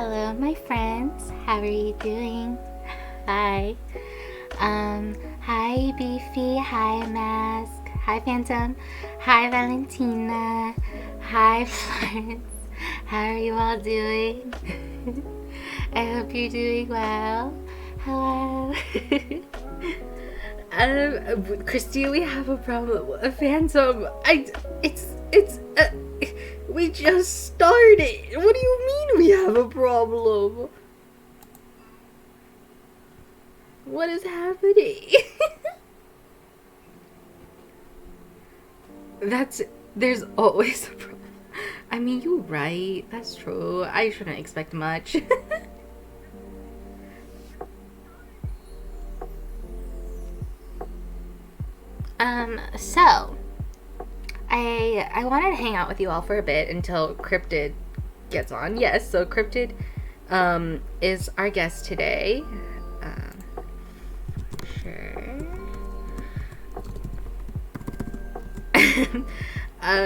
Hello, my friends. How are you doing? Hi. Hi, Beefy. Hi, Mask. Hi, Phantom. Hi, Valentina. Hi, Florence. How are you all doing? I hope you're doing well. Hello. Christy, we have a problem. A Phantom. We just started. What do you mean we have a problem? What is happening? There's always a problem. I mean, you're right. That's true. I shouldn't expect much. So I wanted to hang out with you all for a bit until Cryptid gets on. Yes, so Cryptid is our guest today. Sure.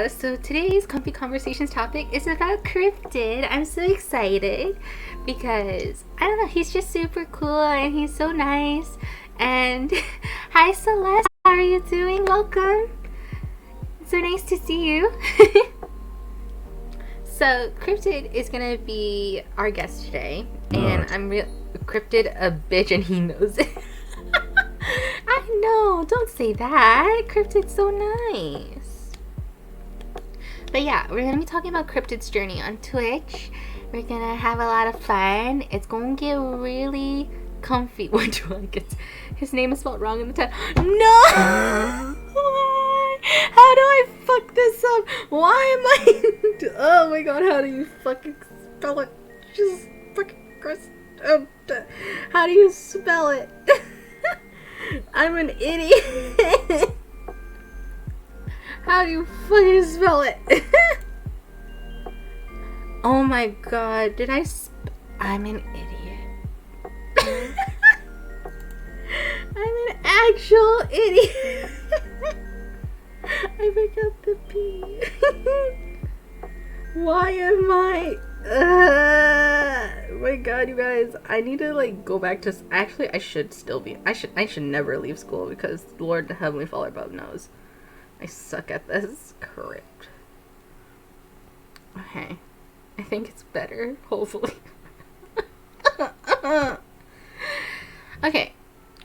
So today's Comfy Conversations topic is about Cryptid. I'm so excited because, I don't know, he's just super cool and he's so nice. And hi Celeste, how are you doing? Welcome. So nice to see you. So Cryptid is gonna be our guest today, and I'm Cryptid a bitch, and he knows it. I know. Don't say that. Cryptid's so nice. But yeah, we're gonna be talking about Cryptid's journey on Twitch. We're gonna have a lot of fun. It's gonna get really comfy. What do I get? His name is spelled wrong in the title. No. How do I fuck this up? Why am I? Oh my god! How do you fucking spell it? Just fucking Chris. How do you spell it? I'm an idiot. How do you fucking spell it? Oh my god! Did I? I'm an idiot. I'm an actual idiot. I forgot the P. Why am I? Oh my god, you guys! I need to like go back to. Actually, I should still be. I should never leave school because Lord the Heavenly Father above knows I suck at this crypt. Okay, I think it's better. Hopefully. Okay,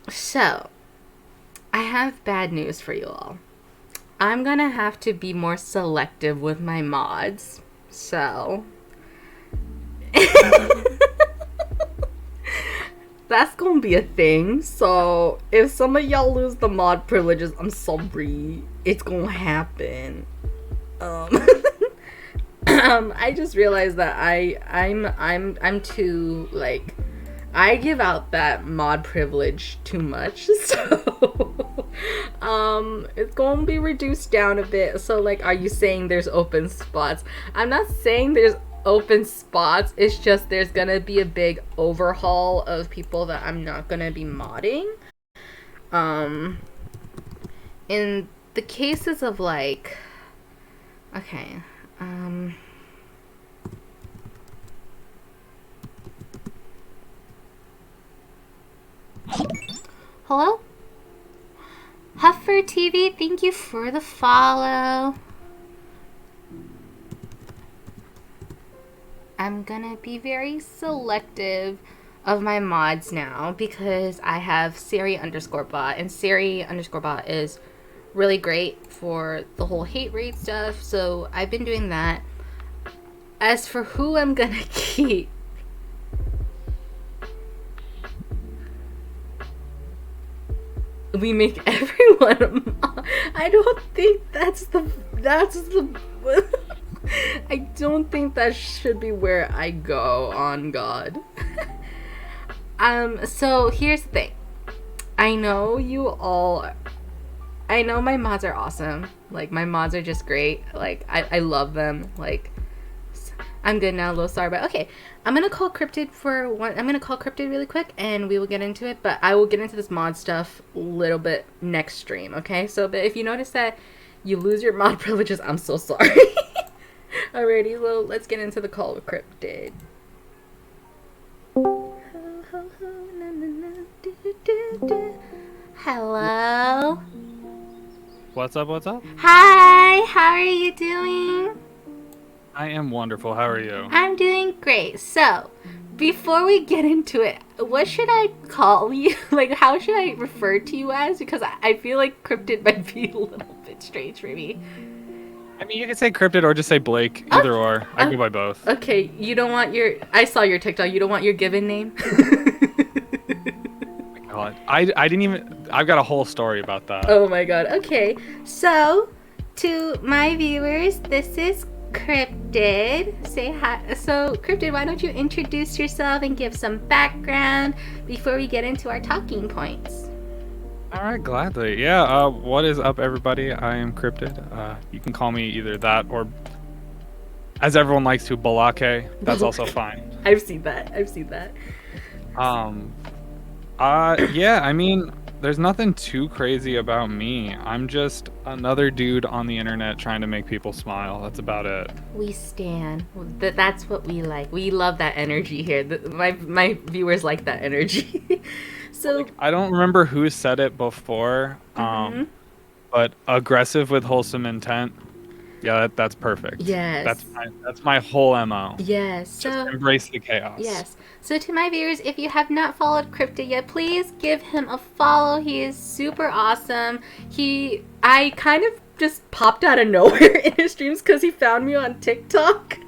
so I have bad news for you all. I'm gonna have to be more selective with my mods, so that's gonna be a thing. So if some of y'all lose the mod privileges, I'm sorry. It's gonna happen. I just realized that I'm too like I give out that mod privilege too much, so it's gonna be reduced down a bit. So like, are you saying there's open spots? I'm not saying there's open spots, it's just there's gonna be a big overhaul of people that I'm not gonna be modding. In the cases of like, okay, hello? Huffer TV, thank you for the follow. I'm gonna be very selective of my mods now because I have Siri_bot, and Siri_bot is really great for the whole hate rate stuff, so I've been doing that. As for who I'm gonna keep, we make everyone a mod. I don't think that's the I don't think that should be where I go, on God. So here's the thing. I know my mods are awesome. Like, my mods are just great. Like, I love them. Like, I'm good now, a little sorry, but okay. I'm gonna call Cryptid really quick, and we will get into it, but I will get into this mod stuff a little bit next stream, okay? So, but if you notice that you lose your mod privileges, I'm so sorry. Alrighty, well, let's get into the call with Cryptid. Hello. What's up? What's up? Hi, how are you doing? I am wonderful. How are you? I'm doing great. So, before we get into it, what should I call you? Like, how should I refer to you as? Because I feel like Cryptid might be a little bit strange for me. I mean, you can say Cryptid or just say Blake. Either or. I go by both. Okay, you don't want your. I saw your TikTok. You don't want your given name? God. I didn't even. I've got a whole story about that. Oh my god. Okay. So, to my viewers, this is Cryptid. Say hi. So, Cryptid, why don't you introduce yourself and give some background before we get into our talking points? All right, gladly. Yeah. What is up, everybody? I am Cryptid. You can call me either that or, as everyone likes to, Balake. That's also fine. I've seen that. Yeah. I mean, there's nothing too crazy about me. I'm just another dude on the internet trying to make people smile. That's about it. We stan. That's what we like. We love that energy here. My viewers like that energy. So I don't remember who said it before, but aggressive with wholesome intent. Yeah, that's perfect. Yes. That's my whole MO. Yes. Just embrace the chaos. Yes. So to my viewers, if you have not followed Cryptid yet, please give him a follow. He is super awesome. I kind of just popped out of nowhere in his streams because he found me on TikTok.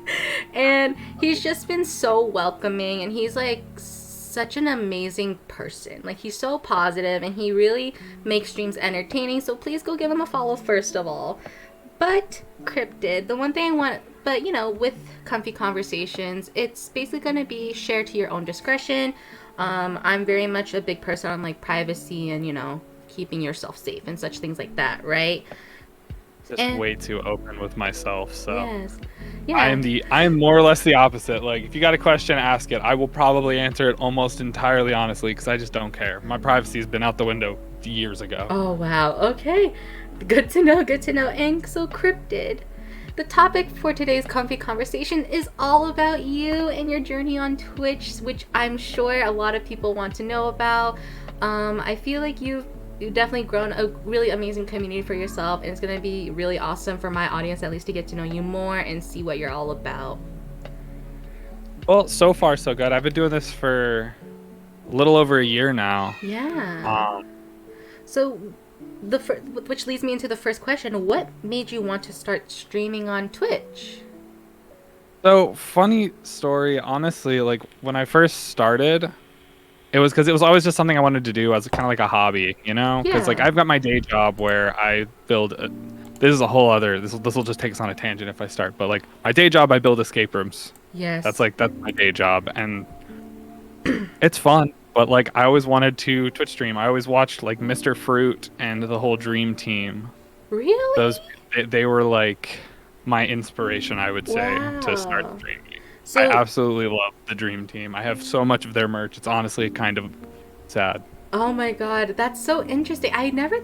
And he's just been so welcoming, and he's like such an amazing person. Like, he's so positive and he really makes streams entertaining. So please go give him a follow first of all. But Cryptid, the one thing I want, but you know, with Comfy Conversations, it's basically going to be shared to your own discretion. I'm very much a big person on like privacy and, you know, keeping yourself safe and such things like that, right? Just way too open with myself, so yes. Yeah. I am more or less the opposite. Like, if you got a question, ask it. I will probably answer it almost entirely honestly because I just don't care. My privacy's been out the window years ago. Oh wow. Okay. Good to know. And so, Cryptid, the topic for today's Comfy Conversation is all about you and your journey on Twitch, which I'm sure a lot of people want to know about. I feel like you've definitely grown a really amazing community for yourself, and it's going to be really awesome for my audience at least to get to know you more and see what you're all about. Well, so far so good. I've been doing this for a little over a year now. Yeah. So which leads me into the first question. What made you want to start streaming on Twitch? So, funny story, honestly, like when I first started, it was because it was always just something I wanted to do as kind of like a hobby, you know? Because like I've got my day job where I build. This is a whole other. This will just take us on a tangent if I start. But like my day job, I build escape rooms. Yes. That's my day job, and it's fun. But like I always wanted to Twitch stream. I always watched like Mr. Fruit and the whole Dream Team. Really? They were like my inspiration, I would say, to start streaming. So, I absolutely love the Dream Team. I have so much of their merch. It's honestly kind of sad. Oh my god, that's so interesting. I never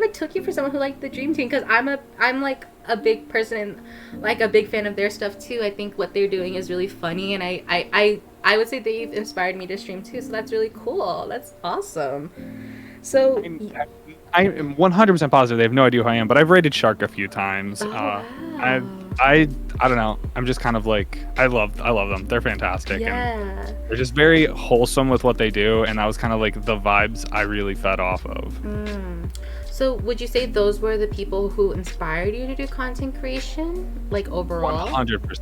took you for someone who liked the Dream Team, because I'm like a big person and like a big fan of their stuff too. I think what they're doing is really funny, and I would say they've inspired me to stream too. So that's really cool. That's awesome. So I am 100% positive they have no idea who I am, but I've rated Shark a few times. Oh, wow. I don't know. I'm just kind of like I love them. They're fantastic. Yeah. And they're just very wholesome with what they do, and that was kind of like the vibes I really fed off of. So would you say those were the people who inspired you to do content creation, like overall? 100%.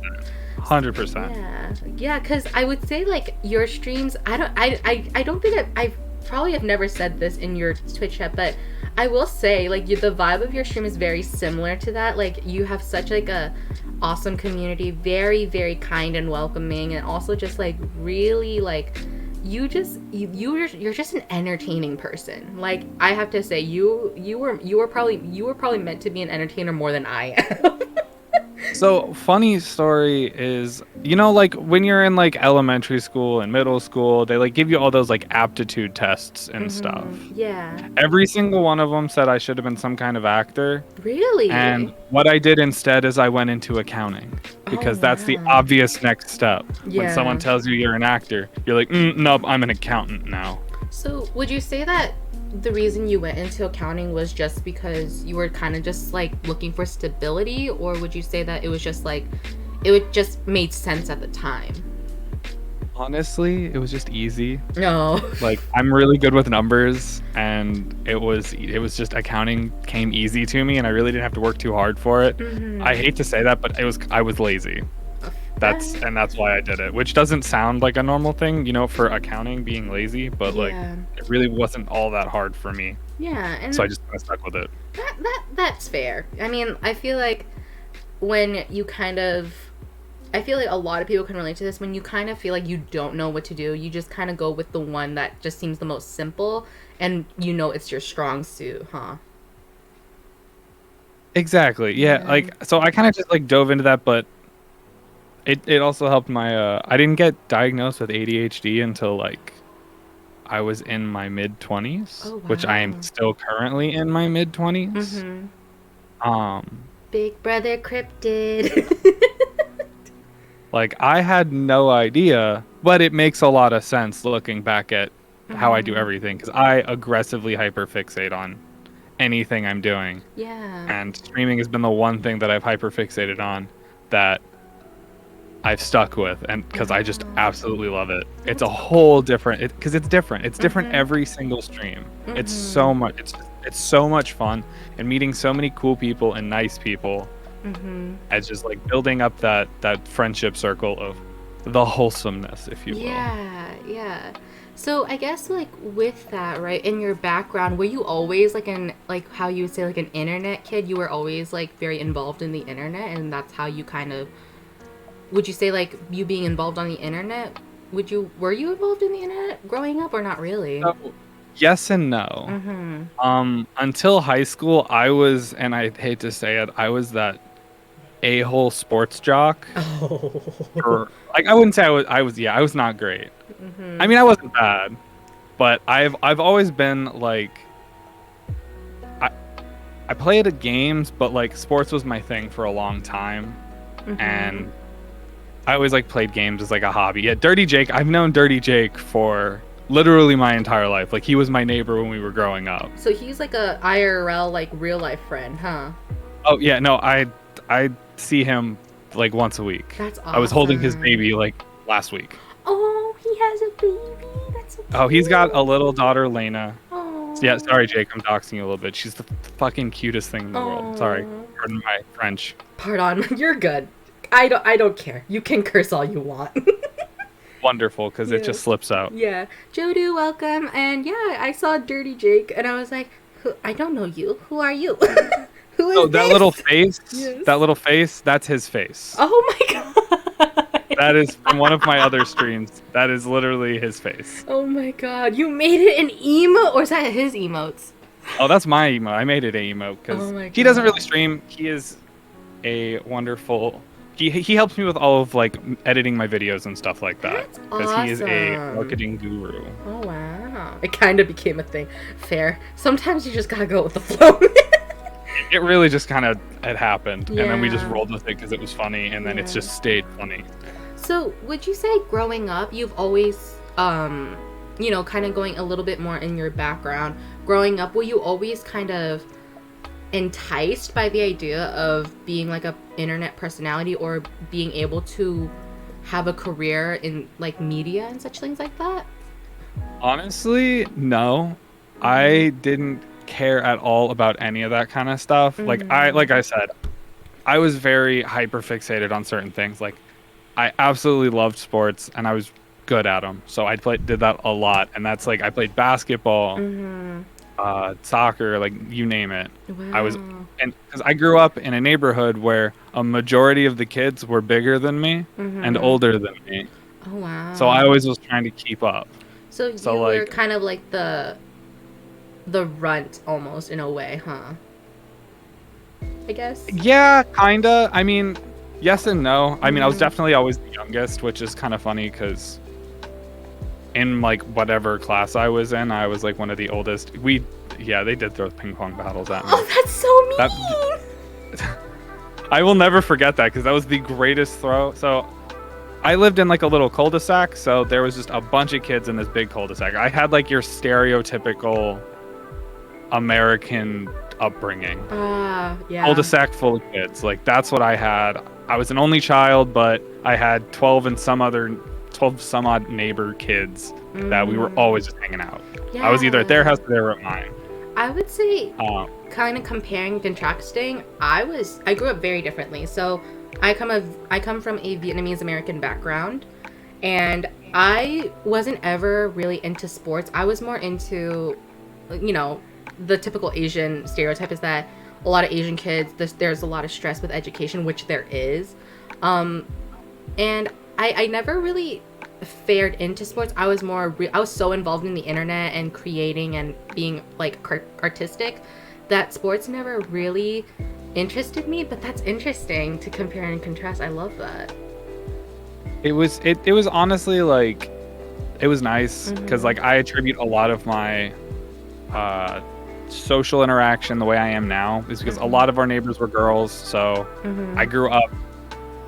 Yeah, because I would say like your streams. I don't think I probably have never said this in your Twitch chat, but I will say like the vibe of your stream is very similar to that. Like you have such like a awesome community, very very kind and welcoming, and also just like really like you're just an entertaining person. Like I have to say you were probably meant to be an entertainer more than I am. So, funny story is, you know, like when you're in like elementary school and middle school, they like give you all those like aptitude tests and stuff. Yeah. Every single one of them said I should have been some kind of actor. Really? And what I did instead is I went into accounting because that's the obvious next step. Yeah. When someone tells you you're an actor, you're like, nope, I'm an accountant now. So would you say that the reason you went into accounting was just because you were kind of just like looking for stability, or would you say that it was just like it would just made sense at the time? Honestly, it was just easy. No. Like I'm really good with numbers, and it was just accounting came easy to me, and I really didn't have to work too hard for it. I hate to say that, but I was lazy. That's why I did it, which doesn't sound like a normal thing, for accounting being lazy, but like it really wasn't all that hard for me. Yeah, and so I just kind of stuck with it. That's fair. I mean, I feel like when you I feel like a lot of people can relate to this. When you kind of feel like you don't know what to do, you just kind of go with the one that just seems the most simple, and it's your strong suit, huh? Exactly. Yeah. Like, so I kind of just like dove into that, but it also helped my I didn't get diagnosed with ADHD until like I was in my mid 20s, Oh, wow. which I am still currently in my mid 20s. Big brother cryptid. Like I had no idea, but it makes a lot of sense looking back at how I do everything, because I aggressively hyperfixate on anything I'm doing. Yeah. And streaming has been the one thing that I've hyperfixated on that I've stuck with, and because I just absolutely love it. It's a whole different, because it's different. It's different every single stream. It's so much. It's so much fun, and meeting so many cool people and nice people. As just like building up that friendship circle of the wholesomeness, if you will. Yeah. So I guess like with that, right, in your background, were you always like how you would say like an internet kid? You were always like very involved in the internet, and that's how you kind of, would you say like you being involved on the internet, were you involved in the internet growing up, or not really? So, yes and no. Until high school, I was, and I hate to say it, I was that a-hole sports jock. Like I wouldn't say I was not great. I mean, I wasn't bad, but I've always been like, I played at games, but like sports was my thing for a long time, and I always like played games as like a hobby. Yeah, Dirty Jake, I've known Dirty Jake for literally my entire life. Like he was my neighbor when we were growing up. So he's like a IRL, like real life friend, huh? Oh yeah, no, I see him like once a week. That's awesome. I was holding his baby like last week. Oh, he has a baby. That's so cute. Oh, he's got a little daughter, Lena. Oh. Yeah, sorry, Jake, I'm doxing you a little bit. She's the fucking cutest thing in the world. Sorry, pardon my French. Pardon, you're good. I don't care. You can curse all you want. Wonderful, because it just slips out. Yeah. Jodu, welcome. And yeah, I saw Dirty Jake, and I was like, I don't know you. Who are you? Who is that this? little face? Yes. That little face? That's his face. Oh my god. That is from one of my other streams. That is literally his face. Oh my god. You made it an emote? Or is that his emotes? Oh, that's my emote. I made it an emote because he doesn't really stream. He is a wonderful... He helps me with all of like editing my videos and stuff like that. Because he is a marketing guru. Oh wow. It kind of became a thing. Fair. Sometimes you just gotta go with the flow. It really just kind of had happened, and then we just rolled with it because it was funny, and then it's just stayed funny. So, would you say growing up, you've always, kind of going a little bit more in your background, growing up, were you always kind of enticed by the idea of being like a internet personality, or being able to have a career in like media and such things like that? Honestly, no. I didn't care at all about any of that kind of stuff. Like I said, I was very hyper fixated on certain things. Like I absolutely loved sports, and I was good at them, so I did that a lot. And that's like I played basketball, soccer, like you name it. Wow. And because I grew up in a neighborhood where a majority of the kids were bigger than me and older than me. Oh wow. So I always was trying to keep up. So you were kind of like the runt almost, in a way, huh? I guess. Yeah, kinda. I mean, yes and no. I mean, I was definitely always the youngest, which is kind of funny because in like whatever class I was in, I was like one of the oldest. They did throw ping pong battles at me. Oh, that's so mean. I will never forget that because that was the greatest throw. So I lived in like a little cul-de-sac, so there was just a bunch of kids in this big cul-de-sac. I had like your stereotypical American upbringing. Yeah. Cul-de-sac full of kids. Like that's what I had. I was an only child, but I had 12 some odd neighbor kids that we were always just hanging out. Yeah. I was either at their house or they were at mine. I would say, kind of comparing, contrasting, I grew up very differently. So I come from a Vietnamese American background, and I wasn't ever really into sports. I was more into, the typical Asian stereotype is that a lot of Asian kids, there's a lot of stress with education, which there is. And I never really fared into sports. I was so involved in the internet and creating and being like artistic that sports never really interested me. But that's interesting to compare and contrast. I love that. It was honestly like, it was nice because like I attribute a lot of my social interaction the way I am now is because a lot of our neighbors were girls, so I grew up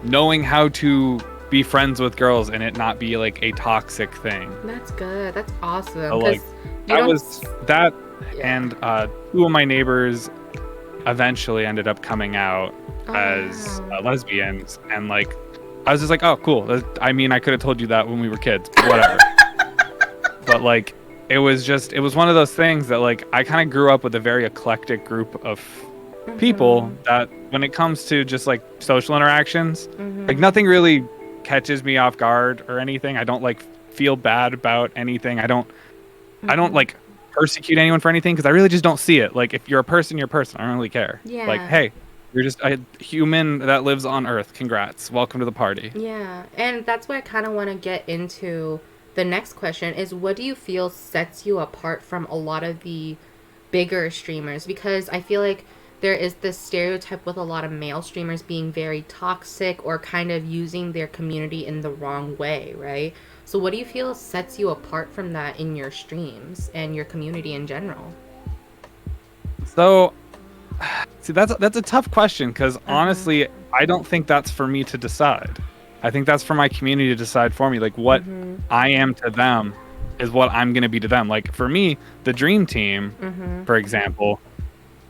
knowing how to be friends with girls and it not be like a toxic thing. That's good. That's awesome. So, like that was that, and two of my neighbors eventually ended up coming out as lesbians, and like I was just like, oh cool. I mean, I could have told you that when we were kids, but whatever. But like it was one of those things that like I kind of grew up with a very eclectic group of people that when it comes to just like social interactions, like nothing really catches me off guard or anything. I don't like feel bad about anything. I don't like persecute anyone for anything because I really just don't see it. Like if you're a person, you're a person. I don't really care. Yeah. Like, hey, you're just a human that lives on Earth. Congrats. Welcome to the party. Yeah. And that's what I kind of want to get into. The next question is, what do you feel sets you apart from a lot of the bigger streamers? Because I feel like there is this stereotype with a lot of male streamers being very toxic or kind of using their community in the wrong way, right? So what do you feel sets you apart from that in your streams and your community in general? So, see, that's a tough question because honestly, I don't think that's for me to decide. I think that's for my community to decide for me. Like what I am to them is what I'm going to be to them. Like for me, the Dream Team, for example,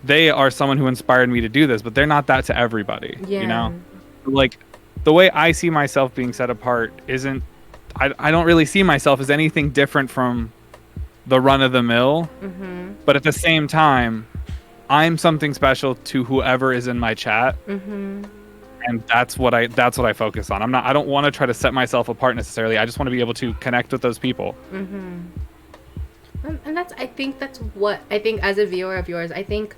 they are someone who inspired me to do this, but they're not that to everybody, you know? Like the way I see myself being set apart isn't, I don't really see myself as anything different from the run of the mill, but at the same time, I'm something special to whoever is in my chat. And that's what I focus on. I don't want to try to set myself apart necessarily. I just want to be able to connect with those people. And I think as a viewer of yours, I think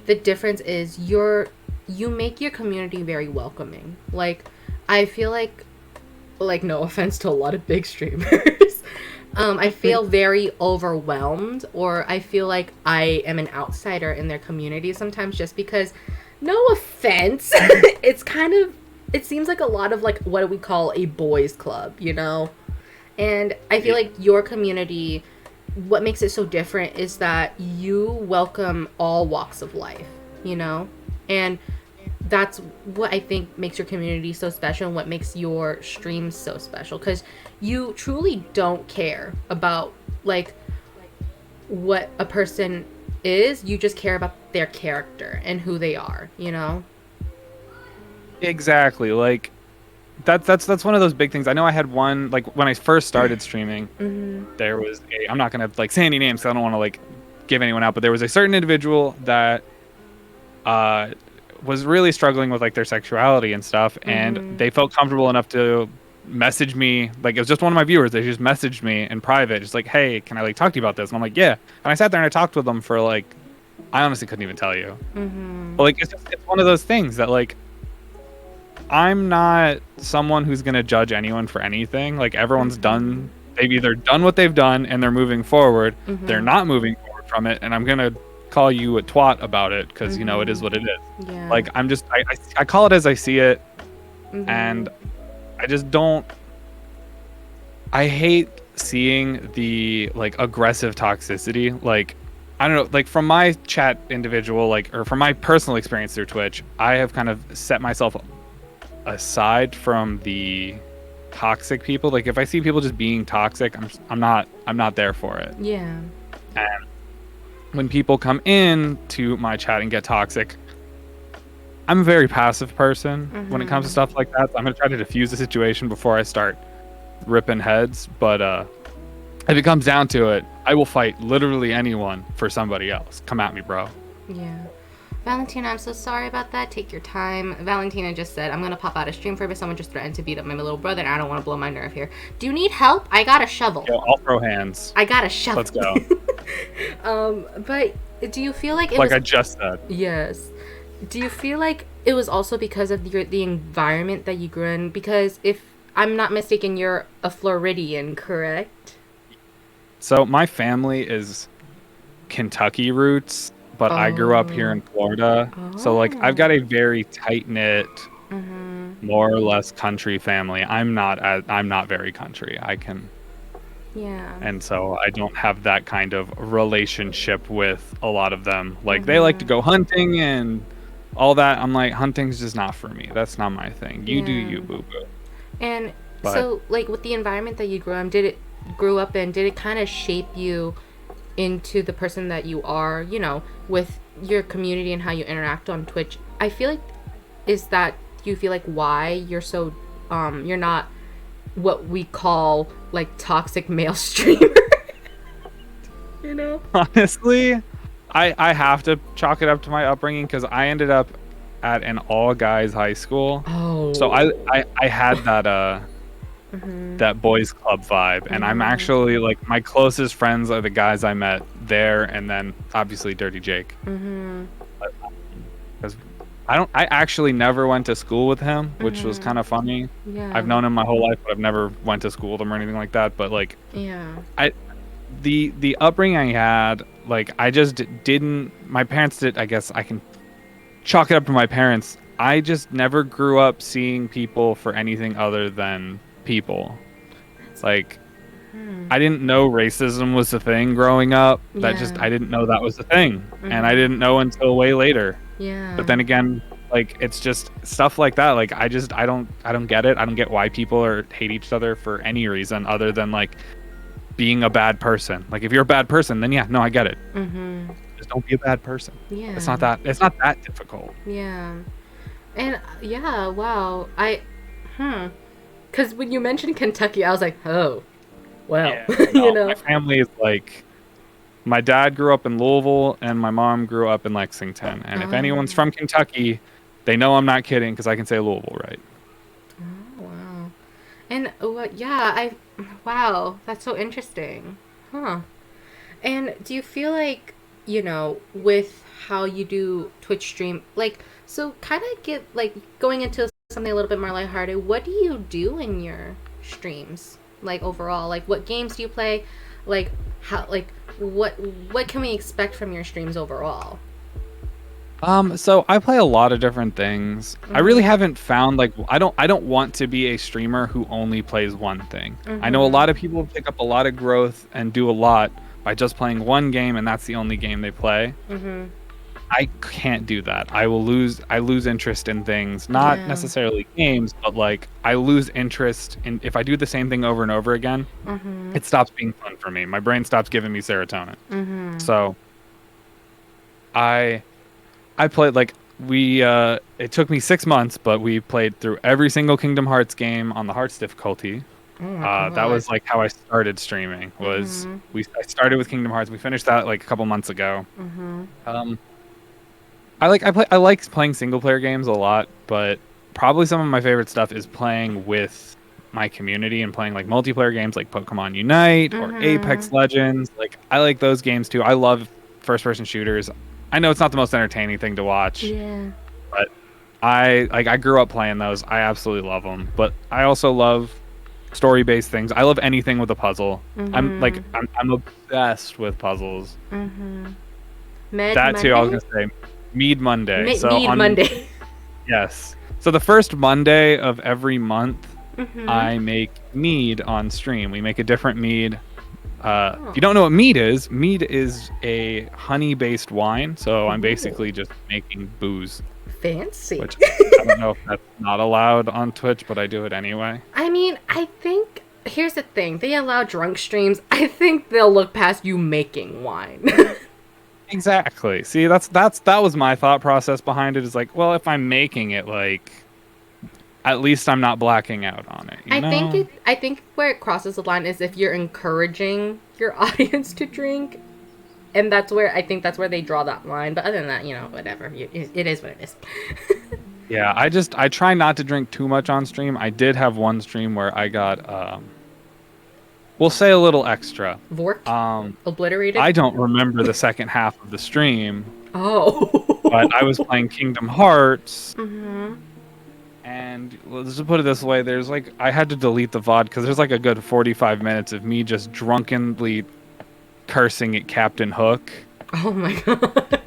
the difference is you make your community very welcoming. Like, I feel like no offense to a lot of big streamers, I feel very overwhelmed, or I feel like I am an outsider in their community sometimes just because, no offense, it seems like a lot of like what we call a boys club, you know? And I feel like your community, what makes it so different is that you welcome all walks of life, you know? And that's what I think makes your community so special and what makes your streams so special, because you truly don't care about like what a person is. You just care about their character and who they are, you know? Exactly. Like that's one of those big things. I know I had one, like when I first started streaming, there was I'm not gonna like say any names because I don't want to like give anyone out, but there was a certain individual that was really struggling with like their sexuality and stuff, and they felt comfortable enough to message me. Like it was just one of my viewers. They just messaged me in private, just like, hey, can I like talk to you about this? And I'm like, yeah. And I sat there and I talked with them for like, I honestly couldn't even tell you. But like it's one of those things that like, I'm not someone who's gonna judge anyone for anything. Like everyone's done. They've either done what they've done and they're moving forward. They're not moving forward from it, and I'm gonna call you a twat about it because you know it is what it is. Like I call it as I see it, and I just don't. I hate seeing the like aggressive toxicity. Like I don't know, like from my chat individual, like, or from my personal experience through Twitch, I have kind of set myself aside from the toxic people. Like if I see people just being toxic, I'm not there for it. Yeah. And when people come in to my chat and get toxic, I'm a very passive person when it comes to stuff like that. So I'm gonna try to diffuse the situation before I start ripping heads. But if it comes down to it, I will fight literally anyone for somebody else. Come at me, bro. Yeah. Valentina, I'm so sorry about that. Take your time. Valentina just said, I'm going to pop out of stream for a bit. Someone just threatened to beat up my little brother, and I don't want to blow my nerve here. Do you need help? I got a shovel. Yo, I'll throw hands. I got a shovel. Let's go. But do you feel like I just said. Yes. Do you feel like it was also because of the environment that you grew in? Because if I'm not mistaken, you're a Floridian, correct? So my family is Kentucky roots, but I grew up here in Florida. So like I've got a very tight-knit, more or less country family. I'm not very country. Yeah. And so I don't have that kind of relationship with a lot of them. Like they like to go hunting and all that. I'm like, hunting's just not for me. That's not my thing. You do you, boo-boo. And so like with the environment that you grew up in, did it kind of shape you into the person that you are, you know, with your community and how you interact on Twitch? I feel like do you feel like why you're so you're not what we call like toxic male streamer? You know? Honestly, I have to chalk it up to my upbringing because I ended up at an all guys high school. Oh. So I had that that boys club vibe, and I'm actually like my closest friends are the guys I met there, and then obviously Dirty Jake. Because I actually never went to school with him, which was kind of funny. Yeah. I've known him my whole life, but I've never went to school with him or anything like that. But like, the upbringing I had, like I just didn't. My parents did. I guess I can chalk it up to my parents. I just never grew up seeing people for anything other than people. Like I didn't know racism was a thing growing up. I didn't know that was a thing, and I didn't know until way later. But then again, like it's just stuff like that. Like I don't get it. I don't get why people hate each other for any reason other than like being a bad person. Like if you're a bad person, then yeah, no, I get it. Just don't be a bad person. It's not that difficult. And wow. Because when you mentioned Kentucky, I was like, oh, wow. You know, my family is like, my dad grew up in Louisville and my mom grew up in Lexington. And if anyone's from Kentucky, they know I'm not kidding because I can say Louisville right. Oh, wow. And wow, that's so interesting. And do you feel like, you know, with how you do Twitch stream, like, so kind of get like going into something a little bit more lighthearted, what do you do in your streams? Like overall, like what games do you play? Like how, like what can we expect from your streams overall? So I play a lot of different things. I really haven't found like I don't want to be a streamer who only plays one thing. I know a lot of people pick up a lot of growth and do a lot by just playing one game and that's the only game they play. I can't do that. I lose interest in things, not necessarily games, but like I lose interest in if I do the same thing over and over again, it stops being fun for me. My brain stops giving me serotonin. So I played like it took me 6 months, but we played through every single Kingdom Hearts game on the Hearts difficulty. That was like how I started streaming. I started with Kingdom Hearts. We finished that like a couple months ago. I like playing single player games a lot, but probably some of my favorite stuff is playing with my community and playing like multiplayer games like Pokemon Unite or Apex Legends. Like I like those games too. I love first person shooters. I know it's not the most entertaining thing to watch. But I grew up playing those. I absolutely love them. But I also love story based things. I love anything with a puzzle. I'm obsessed with puzzles. That too, I was gonna say Mead Monday. Monday. Yes. So the first Monday of every month, I make mead on stream. We make a different mead. If you don't know what mead is a honey-based wine. So I'm basically just making booze. Fancy. Which don't know if that's not allowed on Twitch, but I do it anyway. I mean, I think here's the thing: they allow drunk streams. I think they'll look past you making wine. Exactly. See, that was my thought process behind it. Is like, well, if I'm making it, like, at least I'm not blacking out on it. I think where it crosses the line is if you're encouraging your audience to drink, and that's where they draw that line. But other than that, whatever. It is what it is. Yeah, I try not to drink too much on stream. I did have one stream where I got we'll say a little extra. Vorked? Obliterated? I don't remember the second half of the stream. Oh. But I was playing Kingdom Hearts. Mm-hmm. And let's just put it this way, I had to delete the VOD because there's like a good 45 minutes of me just drunkenly cursing at Captain Hook. Oh my god.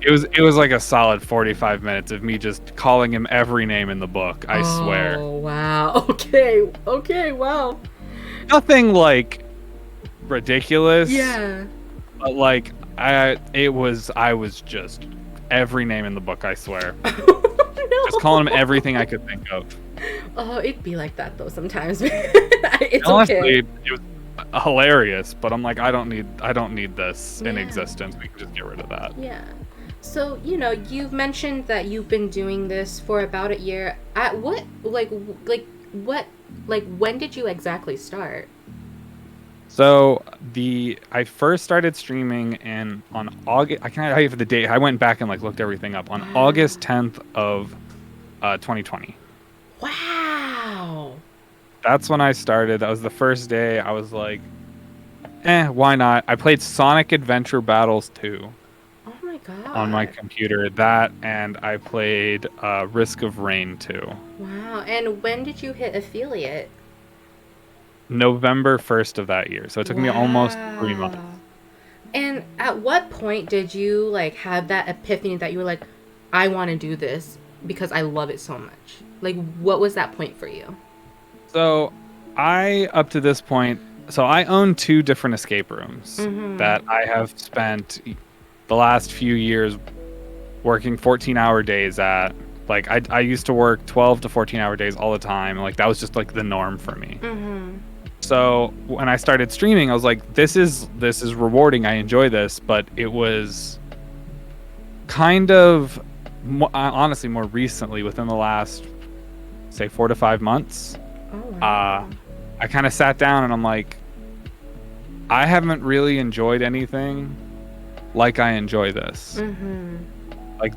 It was like a solid 45 minutes of me just calling him every name in the book, I swear. Oh wow. Okay, wow. Nothing like ridiculous. Yeah. But like I was just every name in the book, I swear. No. Just calling him everything I could think of. Oh, it'd be like that though sometimes. It's honestly, okay. It was hilarious, but I'm like, I don't need this in existence. We can just get rid of that. Yeah. So, you've mentioned that you've been doing this for about a year. At what when did you exactly start? So I first started streaming on August. I can't tell you for the date. I went back and looked everything up on August 10th of 2020. Wow. That's when I started. That was the first day. I was like, why not? I played Sonic Adventure Battles 2. Oh my god. On my computer. That, and I played Risk of Rain 2. Wow. And when did you hit affiliate? November 1st of that year. So it took me almost 3 months. And at what point did you have that epiphany that you were like, I want to do this because I love it so much? What was that point for you? So up to this point, I own 2 different escape rooms that I have spent the last few years working 14-hour days at. I used to work 12 to 14-hour days all the time. That was just the norm for me. So when I started streaming, I was like, this is rewarding. I enjoy this, but it was kind of honestly more recently, within the last say 4 to 5 months. Oh, wow. I kind of sat down and I'm like, I haven't really enjoyed anything like I enjoy this.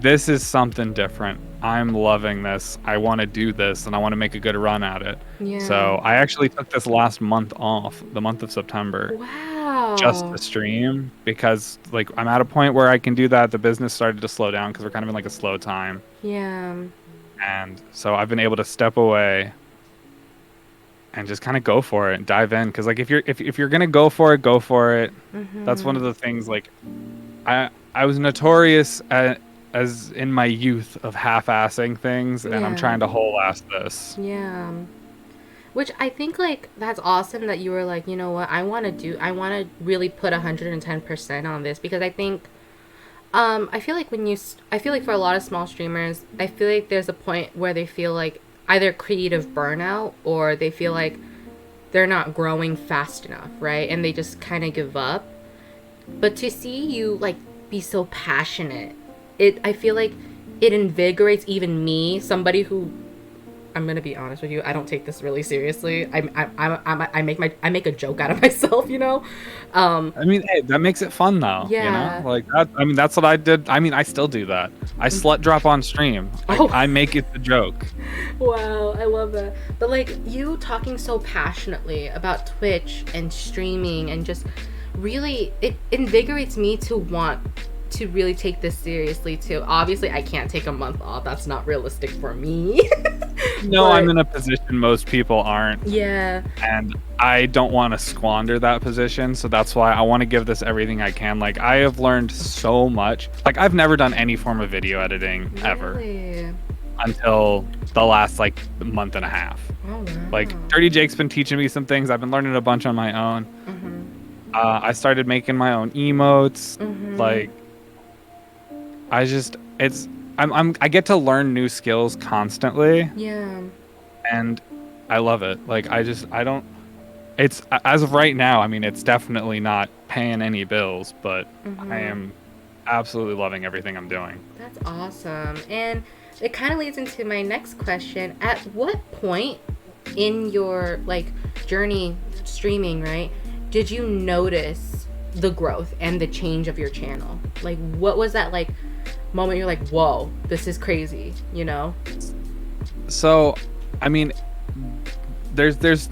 This is something different. I'm loving this. I want to do this, and I want to make a good run at it. Yeah. So I actually took this last month off, the month of September. Wow. Just to stream, because I'm at a point where I can do that. The business started to slow down because we're kind of in a slow time. Yeah. And so I've been able to step away and just kind of go for it and dive in. Because if you're gonna go for it, go for it. That's one of the things. I was notorious as in my youth of half-assing things, and I'm trying to whole-ass this. Yeah. Which I think that's awesome that you were like, you know what, I want to really put 110% on this, because I think I feel like for a lot of small streamers, I feel like there's a point where they feel like either creative burnout, or they feel like they're not growing fast enough, right? And they just kind of give up. But to see you be so passionate, I feel like it invigorates even me, somebody who, I'm gonna be honest with you, I don't take this really seriously. I make a joke out of myself, I mean, hey, that makes it fun though. Yeah. That. I mean, that's what I did. I mean, I still do that. I slut drop on stream. I make it the joke. Wow, I love that. But you talking so passionately about Twitch and streaming, and just really, it invigorates me to want to really take this seriously too. Obviously, I can't take a month off. That's not realistic for me. No, I'm in a position most people aren't. Yeah. And I don't want to squander that position, so that's why I want to give this everything I can. I have learned so much. I've never done any form of video editing ever until the last month and a half. Oh, wow. Dirty Jake's been teaching me some things. I've been learning a bunch on my own. I started making my own emotes. I get to learn new skills constantly, Yeah. and I love it. Like I don't. It's as of right now. I mean, it's definitely not paying any bills, but I am absolutely loving everything I'm doing. That's awesome. And it kind of leads into my next question. At what point in your like journey streaming, right, did you notice the growth and the change of your channel? Like what was that like moment you're like, "Whoa, this is crazy," you know? So, I mean, there's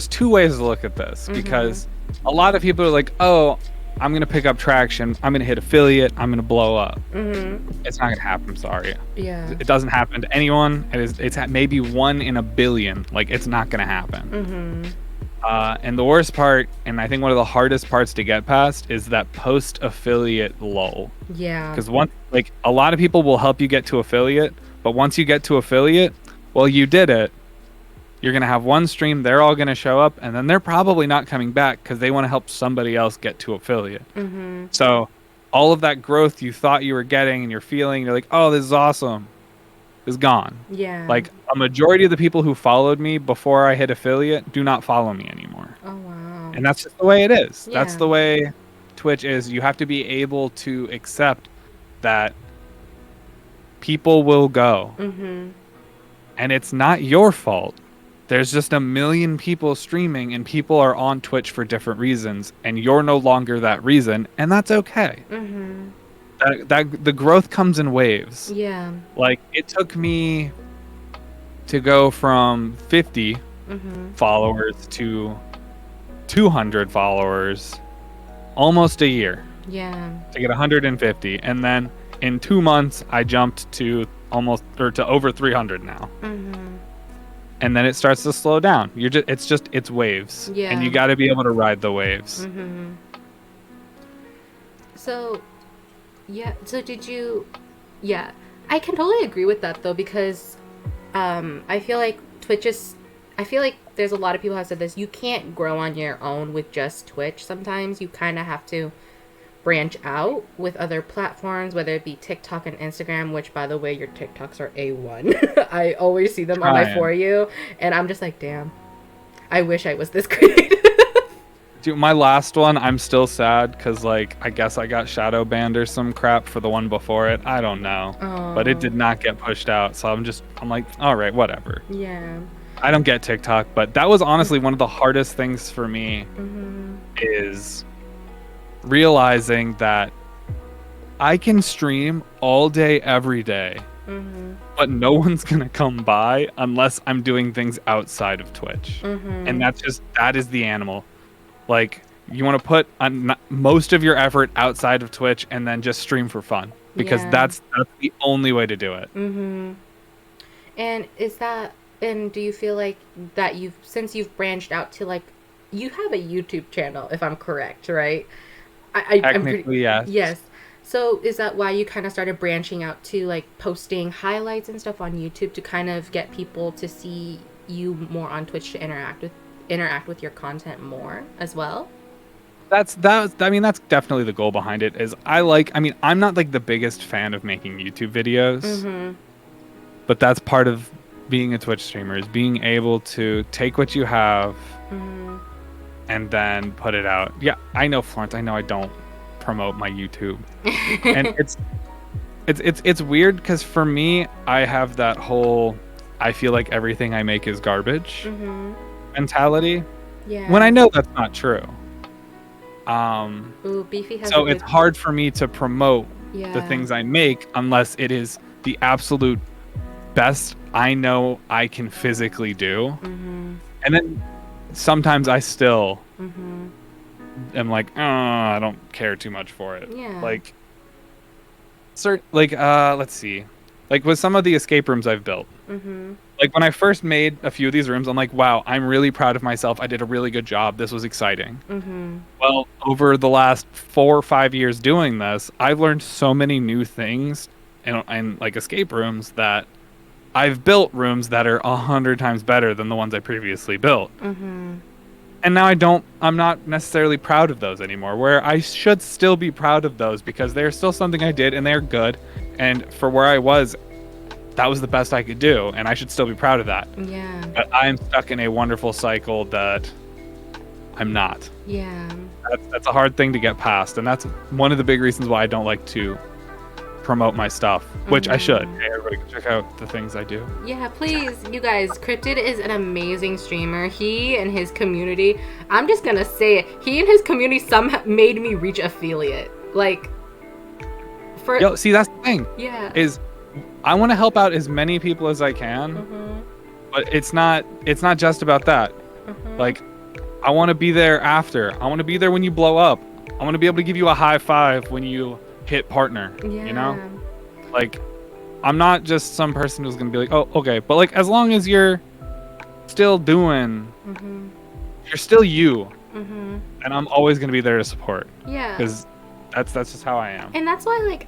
two ways to look at this, because a lot of people are like, "Oh, I'm gonna pick up traction. I'm gonna hit affiliate. I'm gonna blow up." It's not gonna happen. I'm sorry. Yeah. It doesn't happen to anyone. It's maybe 1 in a billion. Like, it's not gonna happen. And the worst part, and I think one of the hardest parts to get past, is that post affiliate lull. Yeah. Because once, like, a lot of people will help you get to affiliate, but once you get to affiliate, well, you did it. You're going to have one stream, they're all going to show up, and then they're probably not coming back because they want to help somebody else get to affiliate. So all of that growth you thought you were getting and you're feeling, you're like, oh, this is awesome, is gone. Yeah. Like, a majority of the people who followed me before I hit affiliate do not follow me anymore. Oh, wow. And that's just the way it is. Yeah. That's the way Twitch is. You have to be able to accept that people will go. And it's not your fault. There's just a million people streaming, and people are on Twitch for different reasons, and you're no longer that reason, and that's okay. That the growth comes in waves. Yeah. Like, it took me to go from 50 followers to 200 followers almost a year. Yeah. To get 150, and then in 2 months I jumped to over 300 now. And then it starts to slow down. It's waves. Yeah. And you got to be able to ride the waves. So, yeah. So did you? Yeah, I can totally agree with that though, because I feel like I feel like there's a lot of people who have said this. You can't grow on your own with just Twitch. Sometimes you kind of have to branch out with other platforms, whether it be TikTok and Instagram, which, by the way, your TikToks are A1. I always see them on my For You, and I'm just like, damn, I wish I was this creative. Dude, my last one, I'm still sad because, like, I guess I got shadow banned or some crap for the one before it. I don't know. But it did not get pushed out, so I'm like, all right, whatever. Yeah. I don't get TikTok, but that was honestly one of the hardest things for me is realizing that I can stream all day, every day, but no one's gonna come by unless I'm doing things outside of Twitch. And that is the animal. Like, you want to put most of your effort outside of Twitch and then just stream for fun, because that's the only way to do it. And do you feel like that since you've branched out to, like, you have a YouTube channel, if I'm correct, right? Technically, yes. Yes. So is that why you kind of started branching out to, like, posting highlights and stuff on YouTube to kind of get people to see you more on Twitch, to interact with your content more as well? That's definitely the goal behind it. I'm not like the biggest fan of making YouTube videos, but that's part of being a Twitch streamer, is being able to take what you have and then put it out. Yeah, I know, Florence. I know I don't promote my YouTube, and it's weird because for me, I have that whole I feel like everything I make is garbage mentality. Yeah. When I know that's not true. Beefy has so it's hard for me to promote the things I make unless it is the absolute best I know I can physically do. And then sometimes I still am like, oh, I don't care too much for it. Yeah. Let's see. Like, with some of the escape rooms I've built. Like, when I first made a few of these rooms, I'm like, wow, I'm really proud of myself. I did a really good job. This was exciting. Well, over the last 4 or 5 years doing this, I've learned so many new things in like escape rooms that I've built rooms that are 100 times better than the ones I previously built. And now I'm not necessarily proud of those anymore, where I should still be proud of those because they're still something I did and they're good. And for where I was, that was the best I could do, and I should still be proud of that. Yeah. But I'm stuck in a wonderful cycle that I'm not. Yeah. That's a hard thing to get past, and that's one of the big reasons why I don't like to promote my stuff, which I should. Hey, everybody, check out the things I do. Yeah, please, you guys. Cryptid is an amazing streamer. He and his community, I'm just gonna say it, he and his community somehow made me reach affiliate. Like, Yo, see, that's the thing. Yeah. Is I want to help out as many people as I can, but it's not just about that. Like, I want to be there after. I want to be there when you blow up. I want to be able to give you a high five when you hit partner. Yeah. You know, like, I'm not just some person who's gonna be like, oh, okay, but like, as long as you're still doing, you're still you, and I'm always gonna be there to support. Yeah. Because that's just how I am. And that's why, like,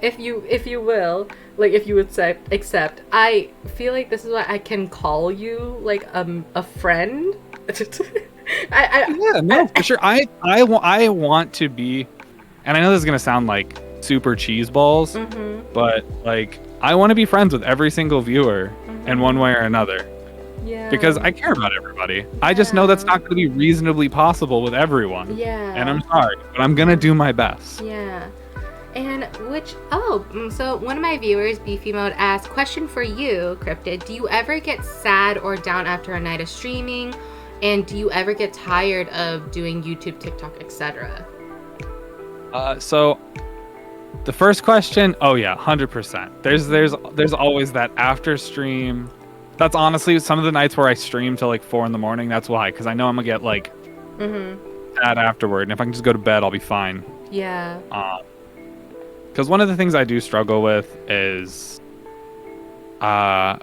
if you will, like, if you would accept, I feel like this is why I can call you like a friend. Yeah, no, for sure. I want to be, and I know this is gonna sound like super cheeseballs, but like, I want to be friends with every single viewer in one way or another. Yeah. Because I care about everybody. I just know that's not going to be reasonably possible with everyone. Yeah. And I'm sorry, but I'm going to do my best. Yeah. And so one of my viewers, Beefy Mode, asked, question for you, Cryptid. Do you ever get sad or down after a night of streaming? And do you ever get tired of doing YouTube, TikTok, etc.? So the first question, oh yeah, 100%. There's always that after stream. That's honestly some of the nights where I stream till like 4 a.m. That's why, because I know I'm gonna get like sad afterward, and if I can just go to bed, I'll be fine. Yeah. Because one of the things I do struggle with is, I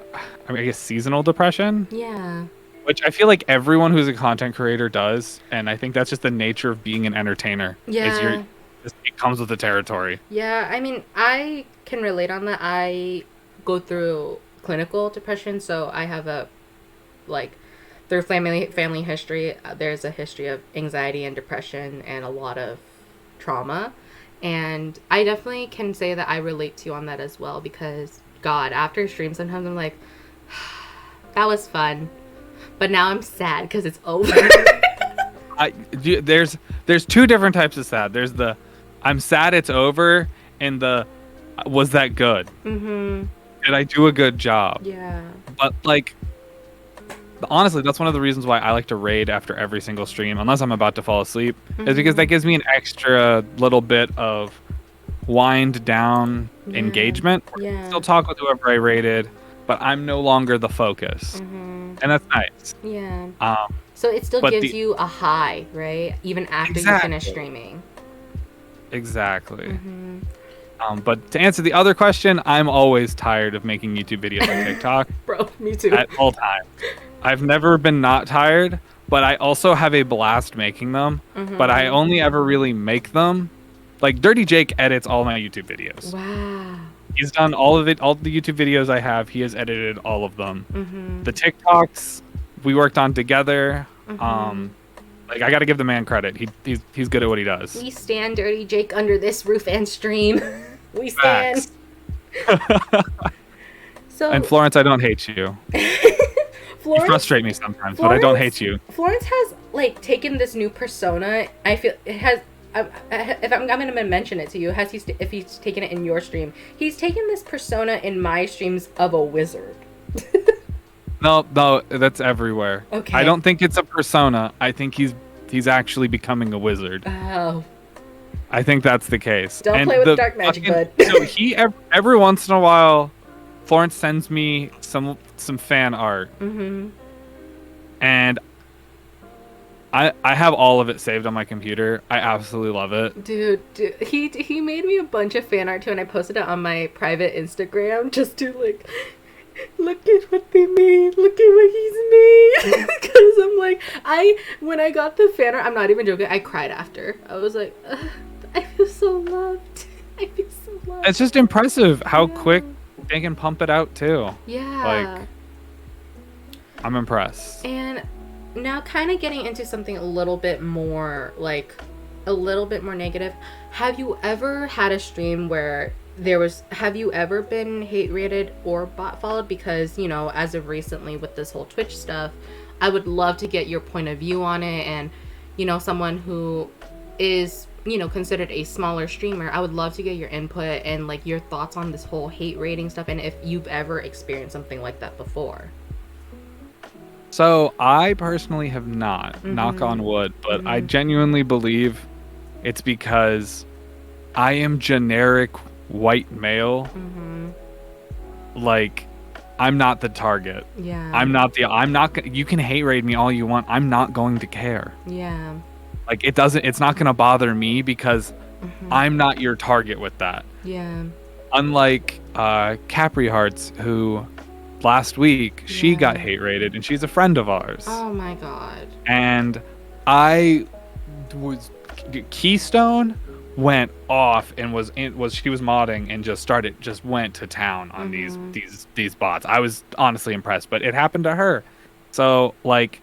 guess seasonal depression. Yeah. Which I feel like everyone who's a content creator does, and I think that's just the nature of being an entertainer. Yeah. It comes with the territory. Yeah, I mean, I can relate on that. I go through clinical depression, so I have through family history, there's a history of anxiety and depression and a lot of trauma, and I definitely can say that I relate to you on that as well, because God, after stream sometimes I'm like, that was fun, but now I'm sad because it's over. There's two different types of sad. There's the I'm sad it's over, and the was that good? Did I do a good job? Yeah. But like, honestly, that's one of the reasons why I like to raid after every single stream, unless I'm about to fall asleep, is because that gives me an extra little bit of wind down engagement. Yeah. Still talk with whoever I raided, but I'm no longer the focus, and that's nice. Yeah. So it still gives you a high, right? Even after you finish streaming. Exactly. But to answer the other question, I'm always tired of making YouTube videos on TikTok. Bro, me too. At all times. I've never been not tired, but I also have a blast making them. But I only ever really make them. Like, Dirty Jake edits all my YouTube videos. Wow. He's done all of it. All the YouTube videos I have, he has edited all of them. The TikToks we worked on together. Like, I got to give the man credit. He's good at what he does. We stand Dirty Jake under this roof and stream. We stand. And Florence, I don't hate you. You frustrate me sometimes, but I don't hate you. Florence has like taken this new persona. I feel it has. If I'm going to mention it to you, if he's taken it in your stream, he's taken this persona in my streams of a wizard. No, that's everywhere. Okay. I don't think it's a persona. I think he's actually becoming a wizard. Oh. I think that's the case. Don't play with dark magic, bud. So he every once in a while, Florence sends me some fan art, and I have all of it saved on my computer. I absolutely love it. Dude, he made me a bunch of fan art too, and I posted it on my private Instagram just to like. Look at what they made. Look at what he's made. Because I'm like, when I got the fan art, I'm not even joking, I cried after. I was like, I feel so loved. I feel so loved. It's just impressive how quick they can pump it out too. Yeah. Like, I'm impressed. And now kind of getting into something a little bit more negative. Have you ever had a stream where have you ever been hate rated or bot followed? Because, you know, as of recently with this whole Twitch stuff, I would love to get your point of view on it. And, you know, someone who is, you know, considered a smaller streamer, I would love to get your input and like your thoughts on this whole hate rating stuff, and if you've ever experienced something like that before. So I personally have not, knock on wood, but I genuinely believe it's because I am generic white male. Like, I'm not the target. Yeah. I'm not, you can hate raid me all you want. I'm not going to care. Yeah. Like, it's not going to bother me because I'm not your target with that. Yeah. Unlike Capri Hearts, who last week she got hate rated, and she's a friend of ours. Oh my god. And Keystone went off and she was modding and just went to town on these bots. I was honestly impressed, but it happened to her. So like,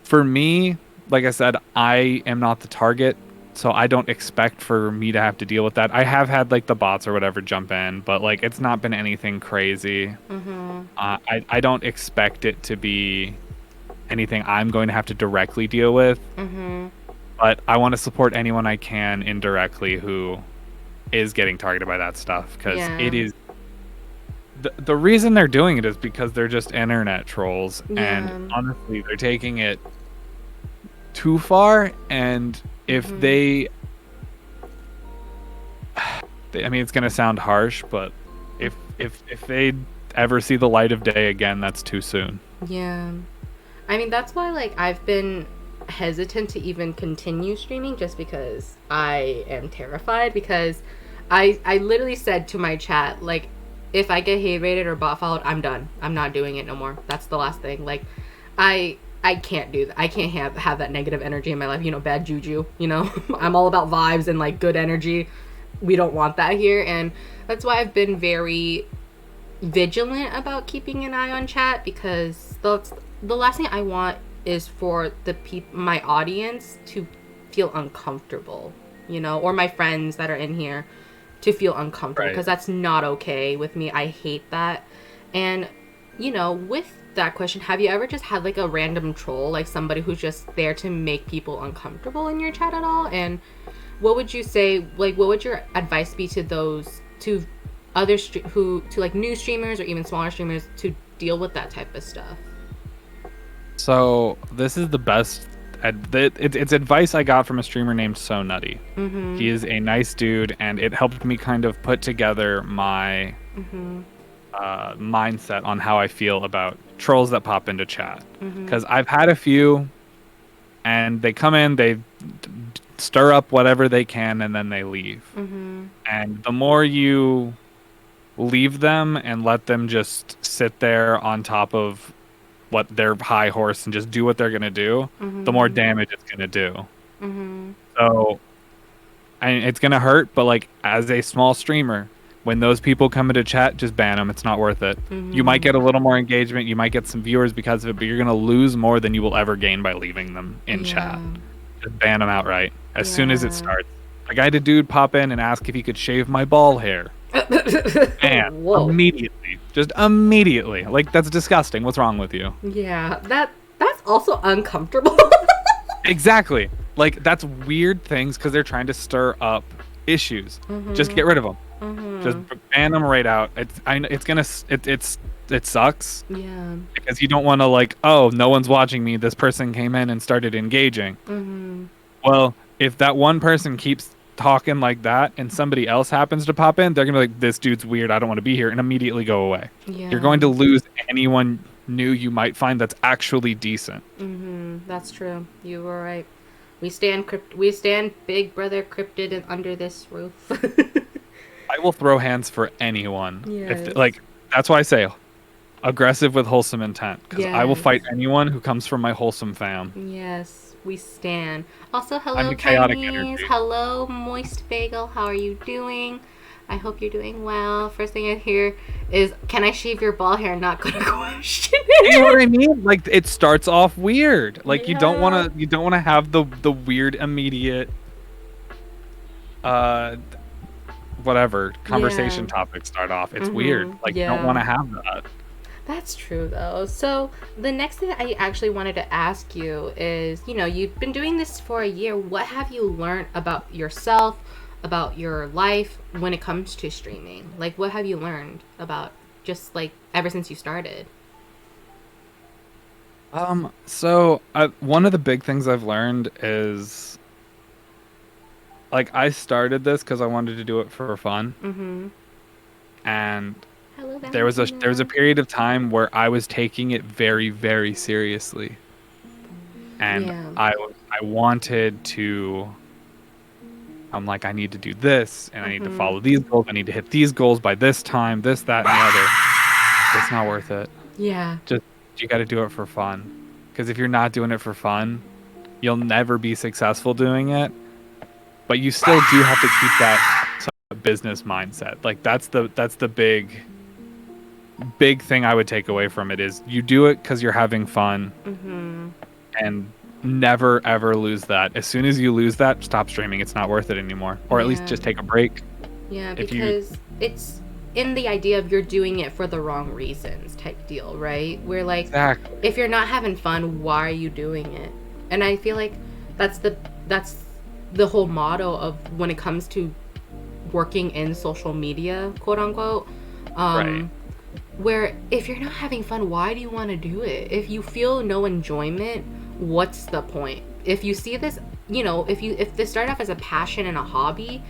for me, like I said, I am not the target, so I don't expect for me to have to deal with that. I have had like the bots or whatever jump in, but like it's not been anything crazy. I don't expect it to be anything I'm going to have to directly deal with. But I want to support anyone I can indirectly who is getting targeted by that stuff, because it is the reason they're doing it is because they're just internet trolls, and honestly they're taking it too far. And if I mean, it's going to sound harsh, but if they ever see the light of day again, that's too soon. Yeah. I mean, that's why like I've been hesitant to even continue streaming, just because I am terrified, because I literally said to my chat, like, if I get hate rated or bot followed, I'm done. I'm not doing it no more. That's the last thing. Like, I can't do that. I can't have that negative energy in my life, you know, bad juju, you know. I'm all about vibes and like good energy. We don't want that here, and that's why I've been very vigilant about keeping an eye on chat, because the last thing I want is for my audience to feel uncomfortable, you know, or my friends that are in here to feel uncomfortable, because that's not okay with me. I hate that. And, you know, with that question, have you ever just had like a random troll, like somebody who's just there to make people uncomfortable in your chat at all? And what would you say, like, what would your advice be to those, to others to like new streamers or even smaller streamers to deal with that type of stuff? So this is the best. It's advice I got from a streamer named So Nutty. He is a nice dude, and it helped me kind of put together my mindset on how I feel about trolls that pop into chat. Because I've had a few, and they come in, they stir up whatever they can, and then they leave. And the more you leave them and let them just sit there on top of what their high horse and just do what they're going to do, the more damage it's going to do. So it's going to hurt, but like, as a small streamer, when those people come into chat, just ban them. It's not worth it. You might get a little more engagement, you might get some viewers because of it, but you're going to lose more than you will ever gain by leaving them in chat. Just ban them outright as soon as it starts. Like, I had a dude pop in and ask if he could shave my ball hair. And immediately, just immediately, like, that's disgusting. What's wrong with you? Yeah, that's also uncomfortable. Exactly. Like, that's weird things because they're trying to stir up issues. Just get rid of them. Just ban them right out. It sucks. Yeah. Because you don't want to, like, oh, no one's watching me, this person came in and started engaging. Well, if that one person keeps talking like that and somebody else happens to pop in, they're gonna be like, this dude's weird, I don't want to be here, and immediately go away. You're going to lose anyone new you might find that's actually decent. That's true. You were right. We stand Big Brother Cryptid under this roof. I will throw hands for anyone. If, like, that's why I say aggressive with wholesome intent, because I will fight anyone who comes from my wholesome fam. Yes, we stand. Also, hello, I'm the chaotic Chinese. Energy. Hello, Moist Bagel. How are you doing? I hope you're doing well. First thing I hear is, can I shave your ball hair? Not gonna question it. You know what I mean? Like, it starts off weird. Like, you don't want to have the weird immediate whatever conversation topics start off. It's weird. Like you don't want to have that. That's true though. So the next thing I actually wanted to ask you is, you've been doing this for a year. What have you learned about yourself, about your life when it comes to streaming? Like, what have you learned about just like ever since you started? So one of the big things I've learned is, like, I started this because I wanted to do it for fun. And there was a period of time where I was taking it very, very seriously. And I wanted to, I'm like, I need to do this, and I need to follow these goals. I need to hit these goals by this time, this, that, and the other. It's not worth it. Yeah. Just, you got to do it for fun. Because if you're not doing it for fun, you'll never be successful doing it. But you still do have to keep that business mindset. Like that's the big thing I would take away from it is you do it because you're having fun, and never ever lose that. As soon as you lose that, stop streaming. It's not worth it anymore, or at least just take a break. Yeah, because it's in the idea of you're doing it for the wrong reasons type deal, right? We're like, exactly. If you're not having fun, why are you doing it? And I feel like that's the whole motto of when it comes to working in social media, quote unquote. Right. Where if you're not having fun, why do you want to do it? If you feel no enjoyment, what's the point? If you see this, if this started off as a passion and a hobby,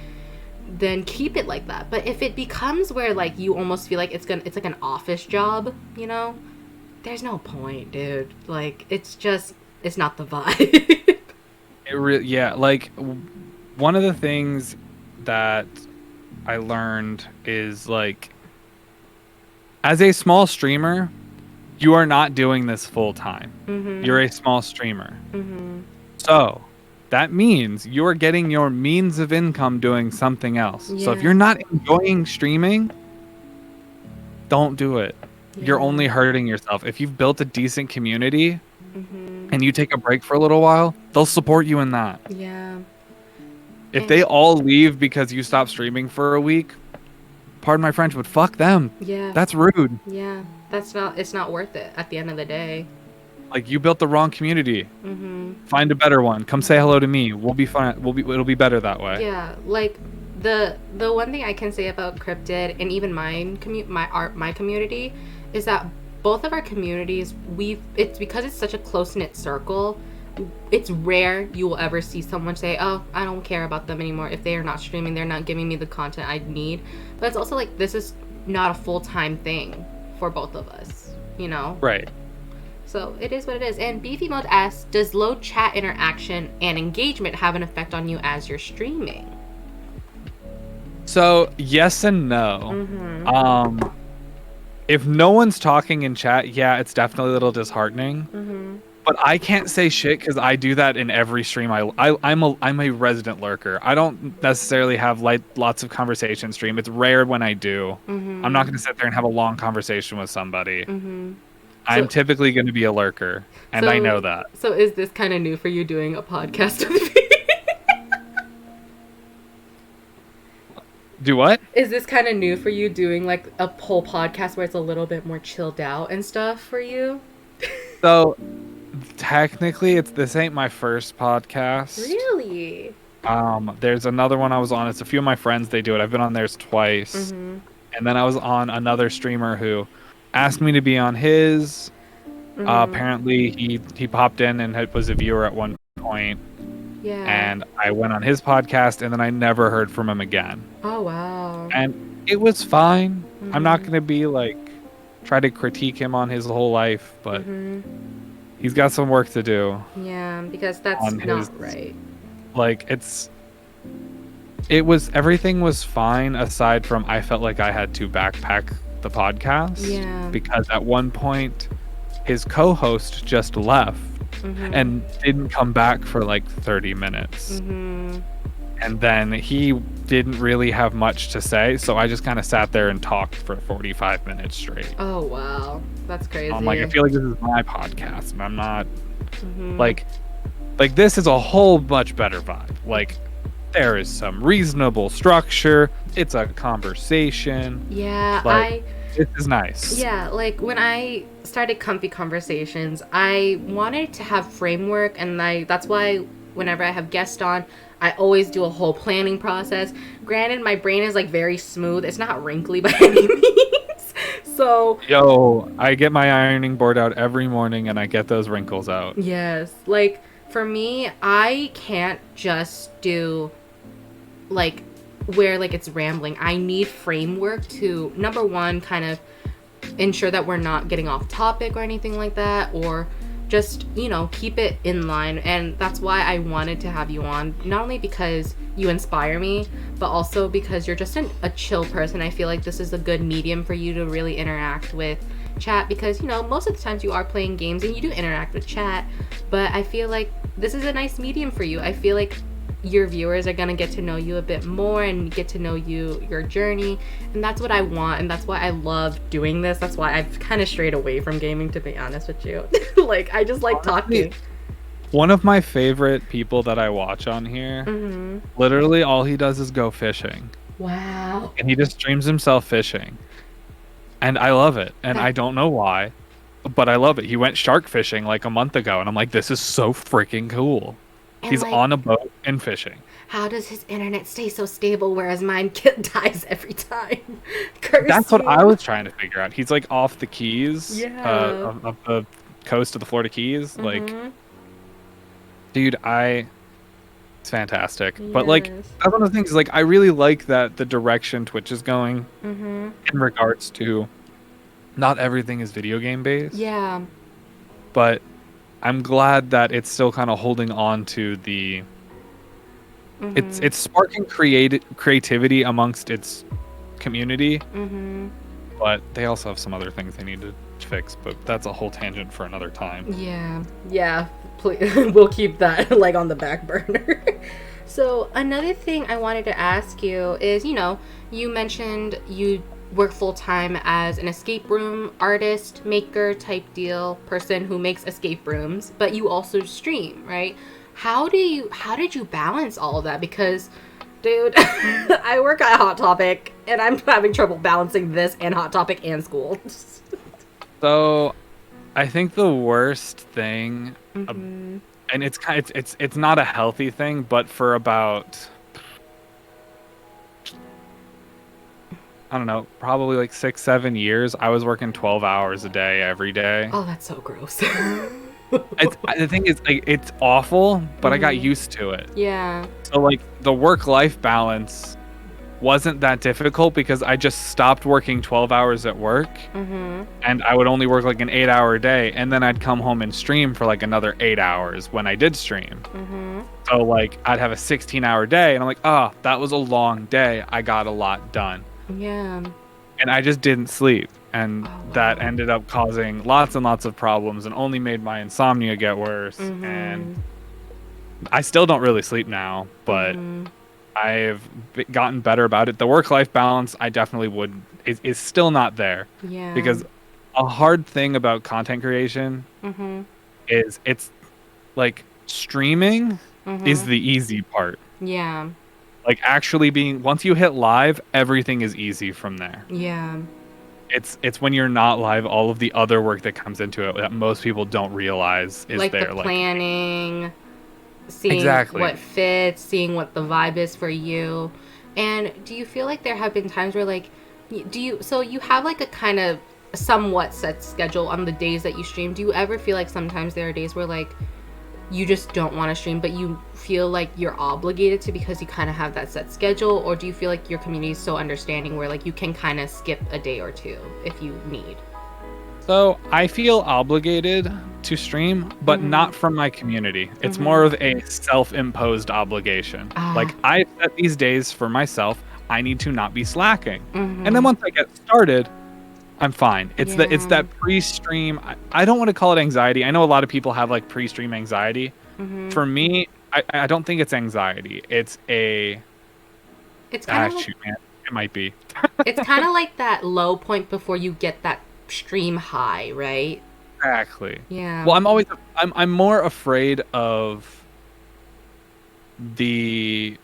then keep it like that. But if it becomes where like you almost feel like it's like an office job, there's no point, dude. Like it's not the vibe. Like one of the things that I learned is like, as a small streamer, you are not doing this full time. You're a small streamer. So that means you're getting your means of income doing something else. So if you're not enjoying streaming, don't do it. You're only hurting yourself. If you've built a decent community and you take a break for a little while, they'll support you in that. Yeah. If they all leave because you stop streaming for a week, pardon my French, but fuck them. Yeah. That's rude. Yeah. It's not worth it at the end of the day. Like, you built the wrong community. Find a better one. Come say hello to me. We'll be fine. It'll be better that way. Yeah. Like the one thing I can say about Cryptid and even my community is that both of our communities, it's because it's such a close-knit circle, it's rare you will ever see someone say, oh, I don't care about them anymore. If they are not streaming, they're not giving me the content I need. But it's also like, this is not a full-time thing for both of us, Right. So it is what it is. And Beefy Mode asks, does low chat interaction and engagement have an effect on you as you're streaming? So yes and no. If no one's talking in chat, yeah, it's definitely a little disheartening. But I can't say shit because I do that in every stream. I'm a resident lurker. I don't necessarily have lots of conversation stream. It's rare when I do. I'm not going to sit there and have a long conversation with somebody. I'm typically going to be a lurker, and I know that. So is this kind of new for you doing a podcast with me? Do what? Is this kind of new for you doing like a whole podcast where it's a little bit more chilled out and stuff for you? So technically this ain't my first podcast. Really? There's another one I was on. It's a few of my friends, they do it. I've been on theirs twice. And then I was on another streamer who asked me to be on his. Apparently he popped in and was a viewer at one point. Yeah. And I went on his podcast, and then I never heard from him again. Oh, wow. And it was fine. I'm not going to be like, try to critique him on his whole life, but he's got some work to do. Yeah, because that's not right. Like, everything was fine aside from I felt like I had to backpack the podcast. Yeah. Because at one point, his co-host just left. And didn't come back for like 30 minutes. And then he didn't really have much to say, so I just kind of sat there and talked for 45 minutes straight. Oh, wow. That's crazy. I'm like, I feel like this is my podcast, and I'm not like this is a whole much better vibe. Like, there is some reasonable structure. It's a conversation. Yeah, Like, this is nice. yeah, like when I started Comfy Conversations, I wanted to have framework, and that's why whenever I have guests on, I always do a whole planning process. Granted, my brain is like very smooth. It's not wrinkly by any means. So, Yo, I get my ironing board out every morning and I get those wrinkles out. yes, like for me, I can't just do like where like it's rambling. I need framework to, number one, kind of ensure that we're not getting off topic or anything like that, or just, keep it in line. And that's why I wanted to have you on, not only because you inspire me, but also because you're just a chill person. I feel like this is a good medium for you to really interact with chat, because most of the times you are playing games and you do interact with chat, but I feel like this is a nice medium for you. I feel like your viewers are gonna get to know you a bit more and get to know your journey, and that's what I want, and that's why I love doing this. That's why I've kind of strayed away from gaming, to be honest with you. Like, I just like talking. One of my favorite people that I watch on here, literally all he does is go fishing. Wow. And he just streams himself fishing. And I love it. And I don't know why, but I love it. He went shark fishing like a month ago, and I'm like, this is so freaking cool. And he's like, on a boat and fishing. How does his internet stay so stable, whereas mine dies every time? That's what I was trying to figure out. He's like off the Keys, yeah, of the coast of the Florida Keys. Like, dude, it's fantastic. Yes. But like, that's one of the things. Like, I really like that the direction Twitch is going in regards to not everything is video game based. Yeah. But I'm glad that it's still kind of holding on to the. It's sparking creativity amongst its community, but they also have some other things they need to fix. But that's a whole tangent for another time. Yeah. Please, we'll keep that like on the back burner. So another thing I wanted to ask you is, you mentioned you work full-time as an escape room artist, maker type deal, person who makes escape rooms, but you also stream, right? How did you balance all of that? Because, dude, I work at Hot Topic and I'm having trouble balancing this and Hot Topic and school. So I think the worst thing, and it's not a healthy thing, but for about, I don't know, probably like 6-7 years, I was working 12 hours a day every day. Oh, that's so gross. The thing is, like, it's awful, but I got used to it. Yeah. So like the work-life balance wasn't that difficult because I just stopped working 12 hours at work, and I would only work like an 8-hour day, and then I'd come home and stream for like another 8 hours when I did stream. So like I'd have a 16-hour day, and I'm like, oh, that was a long day. I got a lot done. Yeah. And I just didn't sleep. And that ended up causing lots and lots of problems and only made my insomnia get worse. And I still don't really sleep now, but I've gotten better about it. The work-life balance, I definitely is still not there. Yeah. Because a hard thing about content creation is it's like streaming is the easy part. Yeah. Like actually once you hit live, everything is easy from there. Yeah. It's when you're not live, all of the other work that comes into it that most people don't realize is like there. The planning, seeing what fits, seeing what the vibe is for you. And do you feel like there have been times where like, so you have like a kind of somewhat set schedule on the days that you stream. Do you ever feel like sometimes there are days where like you just don't want to stream, but you feel like you're obligated to because you kind of have that set schedule? Or do you feel like your community is so understanding where like you can kind of skip a day or two if you need? So I feel obligated to stream, but not from my community. It's more of a self-imposed obligation. Like I set these days for myself. I need to not be slacking. And then once I get started, I'm fine. It's that pre-stream. I don't want to call it anxiety. I know a lot of people have like pre-stream anxiety. For me, I don't think it's anxiety. It's kind of shoot, man. It might be. It's kind of like that low point before you get that stream high, right? Exactly. Yeah. Well, I'm more afraid of the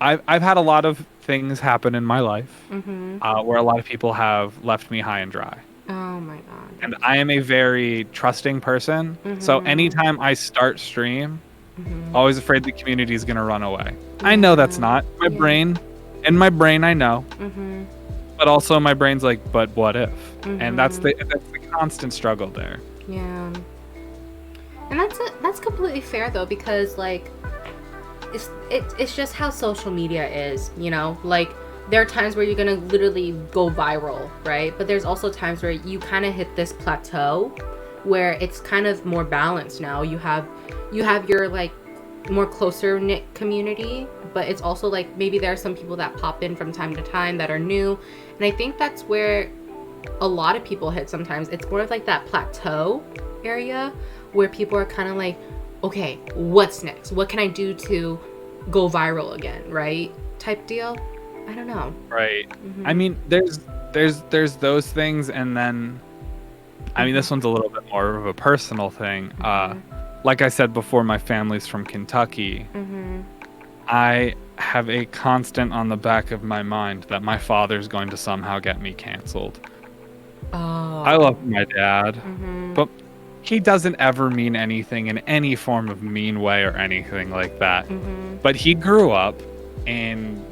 I've had a lot of things happen in my life Mm-hmm. where a lot of people have left me high and dry. Oh my god. And I am a very trusting person. So Mm-hmm. anytime I start stream, Mm-hmm. always afraid the community is going to run away. I know that's Yeah. not my Yeah. brain. In my brain, I know, Mm-hmm. but also my brain's like, but what if? And that's Mm-hmm. the constant struggle there. Yeah. And that's completely fair though, because like it's just how social media is, you know? Like there are times where you're gonna literally go viral, right? But there's also times where you kind of hit this plateau where it's kind of more balanced now. You have your like more closer knit community, but it's also like maybe there are some people that pop in from time to time that are new. And I think that's where a lot of people hit sometimes. It's more of like that plateau area where people are kind of like, okay, what's next? What can I do to go viral again, right? Type deal. I don't know. Right. Mm-hmm. I mean, there's those things, and then I mean, this one's a little bit more of a personal thing. Like I said before, my family's from Kentucky. Mm-hmm. I have a constant on the back of my mind that my father's going to somehow get me canceled. Oh. I love my dad, Mm-hmm. but he doesn't ever mean anything in any form of mean way or anything like that. Mm-hmm. But he grew up in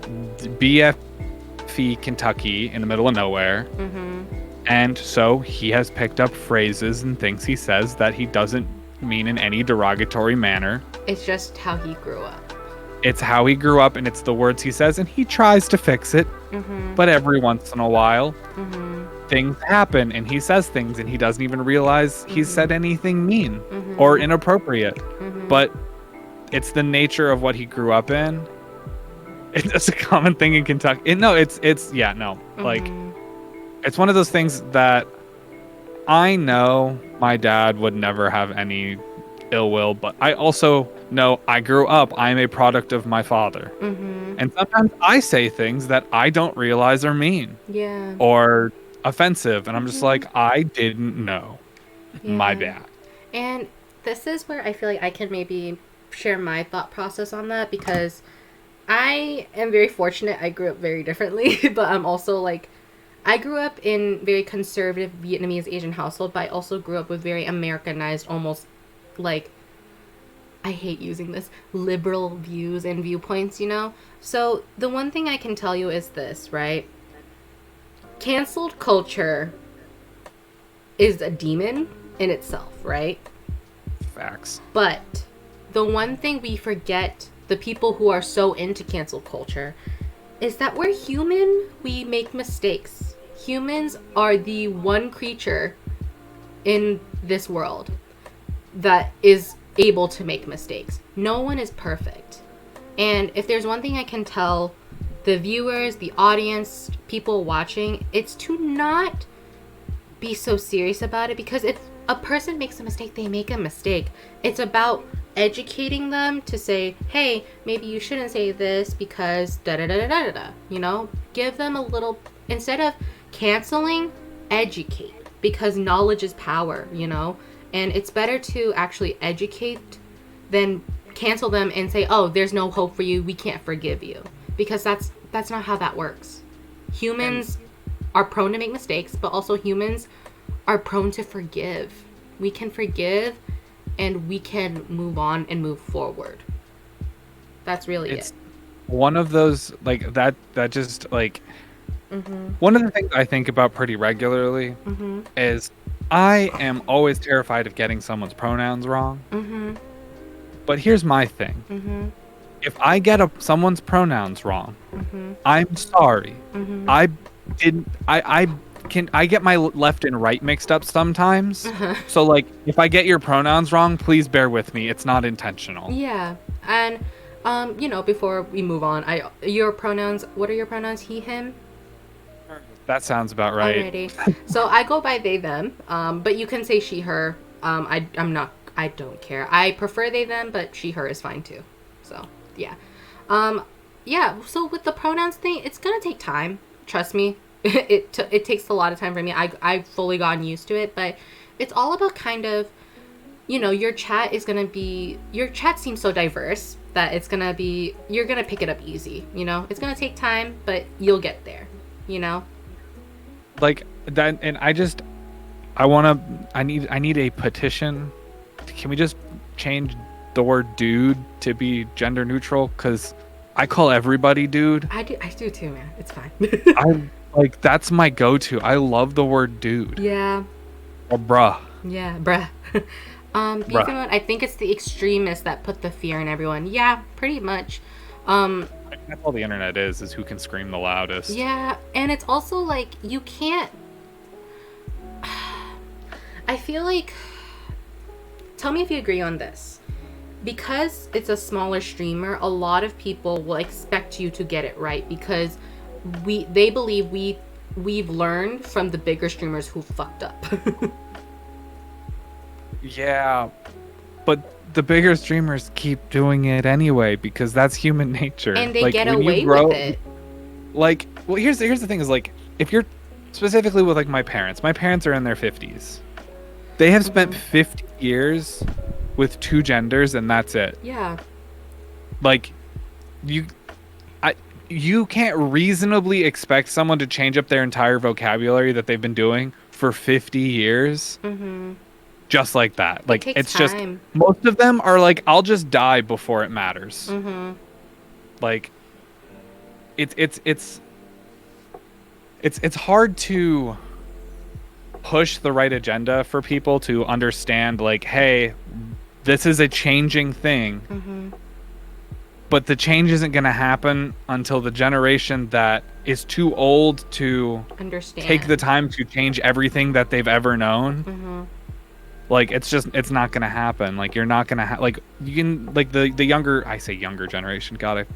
BFE, Kentucky, in the middle of nowhere. Mm-hmm. And so he has picked up phrases and things he says that he doesn't mean in any derogatory manner. It's just how he grew up. It's how he grew up, and it's the words he says, and he tries to fix it. Mm-hmm. But every once in a while, Mm-hmm. things happen, and he says things, and he doesn't even realize he's said anything mean Mm-hmm. or inappropriate. Mm-hmm. But it's the nature of what he grew up in. It's a common thing in Kentucky. Like, Mm-hmm. it's one of those things that I know my dad would never have any ill will, but I also know I grew up. I'm a product of my father. Mm-hmm. And sometimes I say things that I don't realize are mean Yeah. or offensive. And I'm just like, I didn't know. My Yeah. bad. And this is where I feel like I can maybe share my thought process on that, because I am very fortunate. I grew up very differently, but I'm also like, I grew up in very conservative Vietnamese Asian household, but I also grew up with very Americanized, almost like, I hate using this, liberal views and viewpoints, you know? So the one thing I can tell you is this, right? Canceled culture is a demon in itself, right? Facts. But the one thing we forget, the people who are so into cancel culture, is that we're human. We make mistakes. Humans are the one creature in this world that is able to make mistakes. No one is perfect. And if there's one thing I can tell the viewers, the audience, people watching, it's to not be so serious about it, because if a person makes a mistake, they make a mistake. It's about educating them to say, hey, maybe you shouldn't say this because da da da da da da. You know, give them a little, instead of canceling, educate, because knowledge is power, you know, and it's better to actually educate than cancel them and say, oh, there's no hope for you, we can't forgive you, because that's not how that works. Humans are prone to make mistakes, but also humans are prone to forgive. We can forgive and we can move on and move forward. That's really It's it. one of those, like, that just, like, one of the things I think about pretty regularly is I am always terrified of getting someone's pronouns wrong. But here's my thing. If I get someone's pronouns wrong, I'm sorry. I get my left and right mixed up sometimes. So, like, if I get your pronouns wrong, please bear with me. It's not intentional. Yeah. And you know, before we move on, your pronouns, what are your pronouns? He, him? That sounds about right. Alrighty. So I go by they, them. But you can say she, her. I don't care. I prefer they, them, but she, her is fine too. So, yeah. Yeah, so with the pronouns thing, it's gonna take time. Trust me. It takes a lot of time for me. I've fully gotten used to it, but it's all about kind of your chat is going to be, your chat seems so diverse that it's going to be, you're going to pick it up easy, it's going to take time, but you'll get there, Like that, and I need a petition. Can we just change the word dude to be gender neutral? Because I call everybody dude. I do too, man. It's fine. That's my go-to. I love the word dude. Yeah. Or bruh. Yeah, bruh. Bruh. I think it's the extremists that put the fear in everyone. Yeah, pretty much. That's all the internet is who can scream the loudest. Yeah, and it's also like you can't. I feel like. Tell me if you agree on this. Because it's a smaller streamer, a lot of people will expect you to get it right because they believe we've learned from the bigger streamers who fucked up. Yeah, but the bigger streamers keep doing it anyway because that's human nature. And they get away with it. Like, well, here's the thing is like, if you're specifically with like my parents are in their 50s. They have spent 50 years with two genders and that's it. Yeah. Like, you can't reasonably expect someone to change up their entire vocabulary that they've been doing for 50 years. Mm-hmm. Just like that. Like, it's time. just, most of them are like, I'll just die before it matters. Mm-hmm. Like, it's hard to push the right agenda for people to understand, like, hey, this is a changing thing. Mm-hmm. But the change isn't going to happen until the generation that is too old to understand, take the time to change everything that they've ever known. Mm-hmm. Like, it's not going to happen. Like, you're not going to like, you can, like, the younger, I say younger generation, God,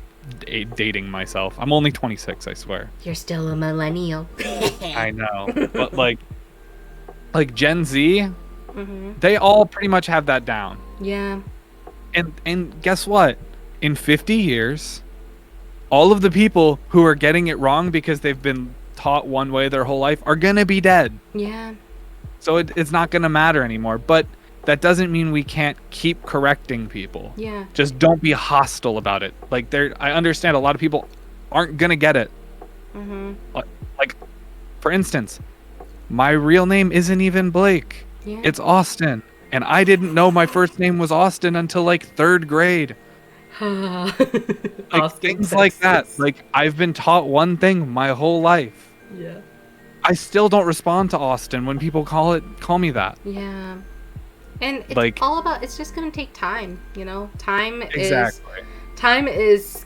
I'm dating myself. I'm only 26, I swear. You're still a millennial. I know. But, like Gen Z, mm-hmm. they all pretty much have that down. Yeah. And guess what? In 50 years, all of the people who are getting it wrong because they've been taught one way their whole life are going to be dead. Yeah. So it's not going to matter anymore. But that doesn't mean we can't keep correcting people. Yeah. Just don't be hostile about it. Like, I understand a lot of people aren't going to get it. Mm-hmm. Like, for instance, my real name isn't even Blake. Yeah. It's Austin. And I didn't know my first name was Austin until like 3rd grade. Like, Austin, things Texas. like that. Like, I've been taught one thing my whole life. Yeah. I still don't respond to Austin when people call me that. Yeah. And it's like, all about, it's just going to take time, Time exactly. is,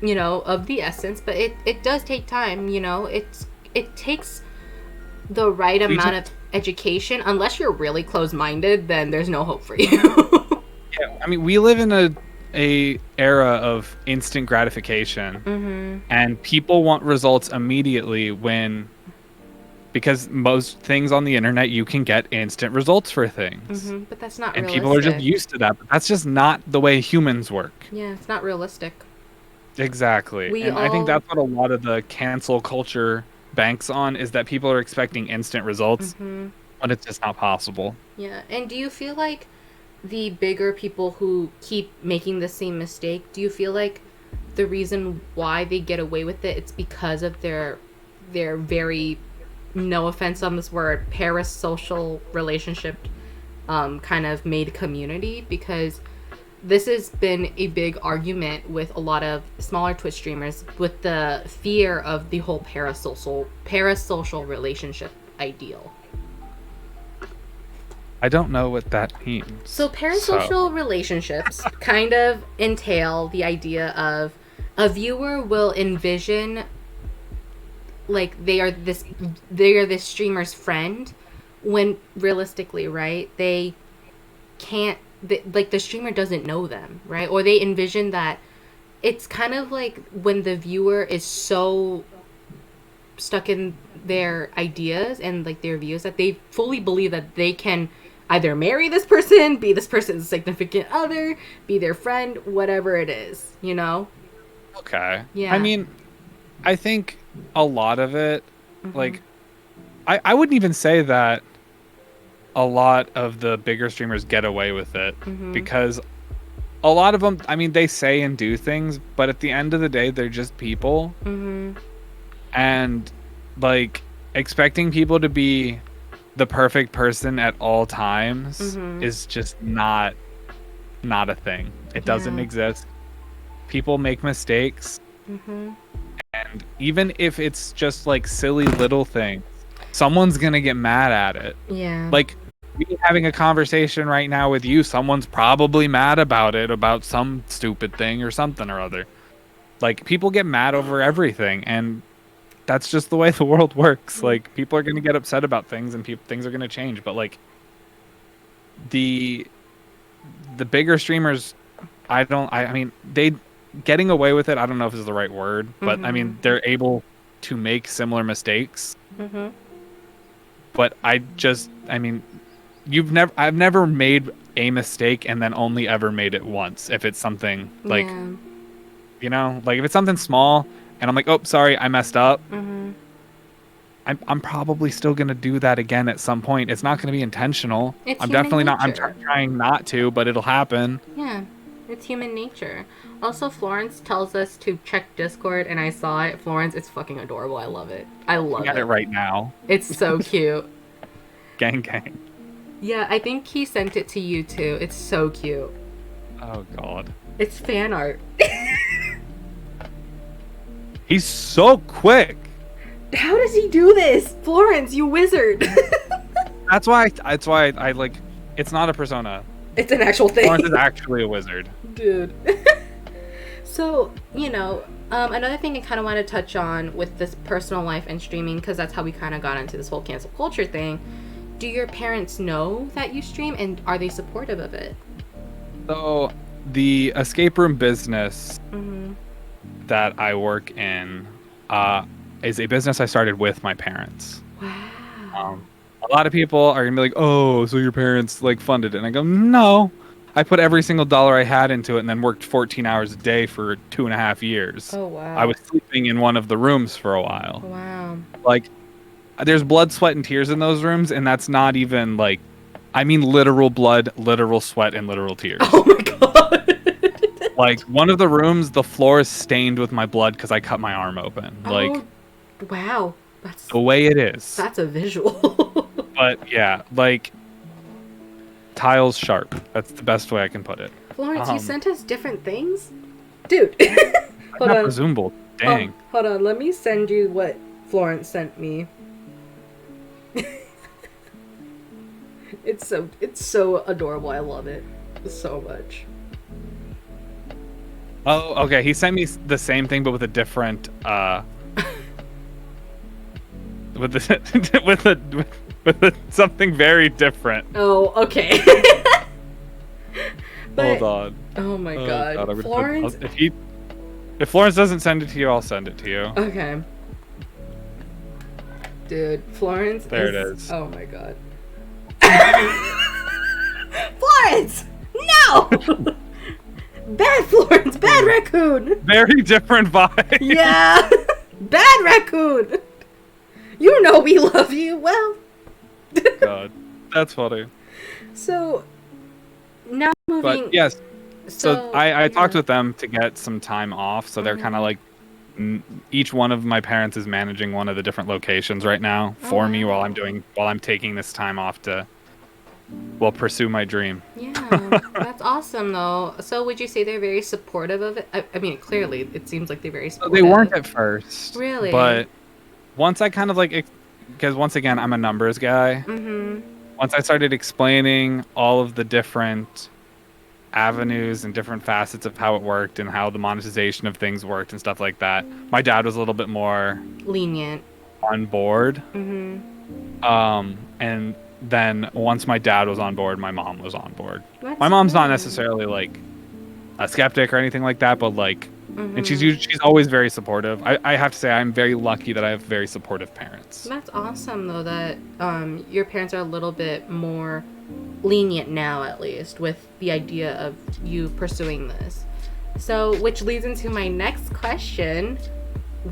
of the essence, but it does take time, it takes the right amount of education. Unless you're really closed-minded, then there's no hope for you. Yeah, I mean, we live in a era of instant gratification, mm-hmm. and people want results immediately because most things on the internet you can get instant results for things. Mm-hmm. But that's not and realistic. People are just used to that, but that's just not the way humans work. Yeah, it's not realistic. Exactly. I think that's what a lot of the cancel culture banks on, is that people are expecting instant results, mm-hmm. but it's just not possible. Yeah. And do you feel like the bigger people who keep making the same mistake, do you feel like the reason why they get away with it's because of their very, no offense on this word, parasocial relationship kind of made community? Because this has been a big argument with a lot of smaller Twitch streamers, with the fear of the whole parasocial relationship ideal. I don't know what that means. So parasocial relationships kind of entail the idea of a viewer will envision like they are this streamer's friend, when realistically, right, they can't, like, the streamer doesn't know them, right? Or they envision that it's kind of like when the viewer is so stuck in their ideas and like their views that they fully believe that they can either marry this person, be this person's significant other, be their friend, whatever it is, Okay. Yeah. I mean, I think a lot of it, mm-hmm. like, I wouldn't even say that a lot of the bigger streamers get away with it Mm-hmm. because a lot of them, I mean, they say and do things, but at the end of the day, they're just people. Mm-hmm. And like expecting people to be the perfect person at all times Mm-hmm. is just not a thing. It doesn't exist. People make mistakes. Mm-hmm. And even if it's just like silly little things, someone's gonna get mad at it. Yeah. Like me having a conversation right now with you, someone's probably mad about it, about some stupid thing or something or other. Like people get mad over everything, and that's just the way the world works. Like people are gonna get upset about things, and things are gonna change. But like the bigger streamers, I mean, they getting away with it. I don't know if this is the right word, but I mean, they're able to make similar mistakes. Mm-hmm. But I mean, I've never made a mistake and then only ever made it once. If it's something like, you know, like if it's something small and I'm like, oh, sorry, I messed up. Mm-hmm. I'm probably still gonna do that again at some point. It's not gonna be intentional. It's I'm human definitely not. I'm nature. trying not to, but it'll happen. Yeah, it's human nature. Also, Florence tells us to check Discord, and I saw it. Florence, it's fucking adorable. I love it. I love Get it. it right now. It's so cute. Gang, gang. Yeah, I think he sent it to you too. It's so cute. Oh god. It's fan art. He's so quick. How does he do this? Florence, you wizard. That's why I like. It's not a persona. It's an actual thing. Florence is actually a wizard. Dude. So, you know, another thing I kind of want to touch on with this personal life and streaming, because that's how we kind of got into this whole cancel culture thing. Do your parents know that you stream, and are they supportive of it? So, the escape room business Mm-hmm. that I work in is a business I started with my parents. Wow. A lot of people are gonna be like, "Oh, so your parents like funded it?" And I go, "No, I put every single dollar I had into it, and then worked 14 hours a day for 2.5 years. Oh, wow. I was sleeping in one of the rooms for a while. Wow. Like, there's blood, sweat, and tears in those rooms, and that's not even like, I mean, literal blood, literal sweat, and literal tears. Oh my god. Like, one of the rooms, the floor is stained with my blood because I cut my arm open. Like, Oh, wow. That's the way it is. That's a visual. But yeah, like, tiles sharp. That's the best way I can put it. Florence, you sent us different things? Dude. Hold Not on. presumable. Dang. Hold on. Let me send you what Florence sent me. It's so adorable. I love it so much. Oh, okay. He sent me the same thing, but with a different, with something very different. Oh, okay. But, Hold on. oh my god. I'm gonna Florence. if Florence doesn't send it to you, I'll send it to you. Okay. Dude, Florence. There it is. Oh my god. Florence! No! Bad Florence! Bad raccoon! Very different vibe. Yeah! Bad raccoon! You know we love you. Well. God, that's funny. So, now moving. But yes, so I talked yeah. with them to get some time off. So they're kind of like, each one of my parents is managing one of the different locations right now for me while I'm taking this time off to, well, pursue my dream. Yeah, that's awesome though. So would you say they're very supportive of it? I mean, clearly it seems like they're very supportive. They weren't at first. Really? But once I kind of like, because once again, I'm a numbers guy. Mm-hmm. Once I started explaining all of the different avenues and different facets of how it worked and how the monetization of things worked and stuff like that, my dad was a little bit more lenient on board. Mm-hmm. And then once my dad was on board, my mom was on board. That's My mom's not good. necessarily like a skeptic or anything like that, but like, Mm-hmm. and she's always very supportive. I have to say I'm very lucky that I have very supportive parents. That's awesome though that your parents are a little bit more lenient now, at least with the idea of you pursuing this. So, which leads into my next question: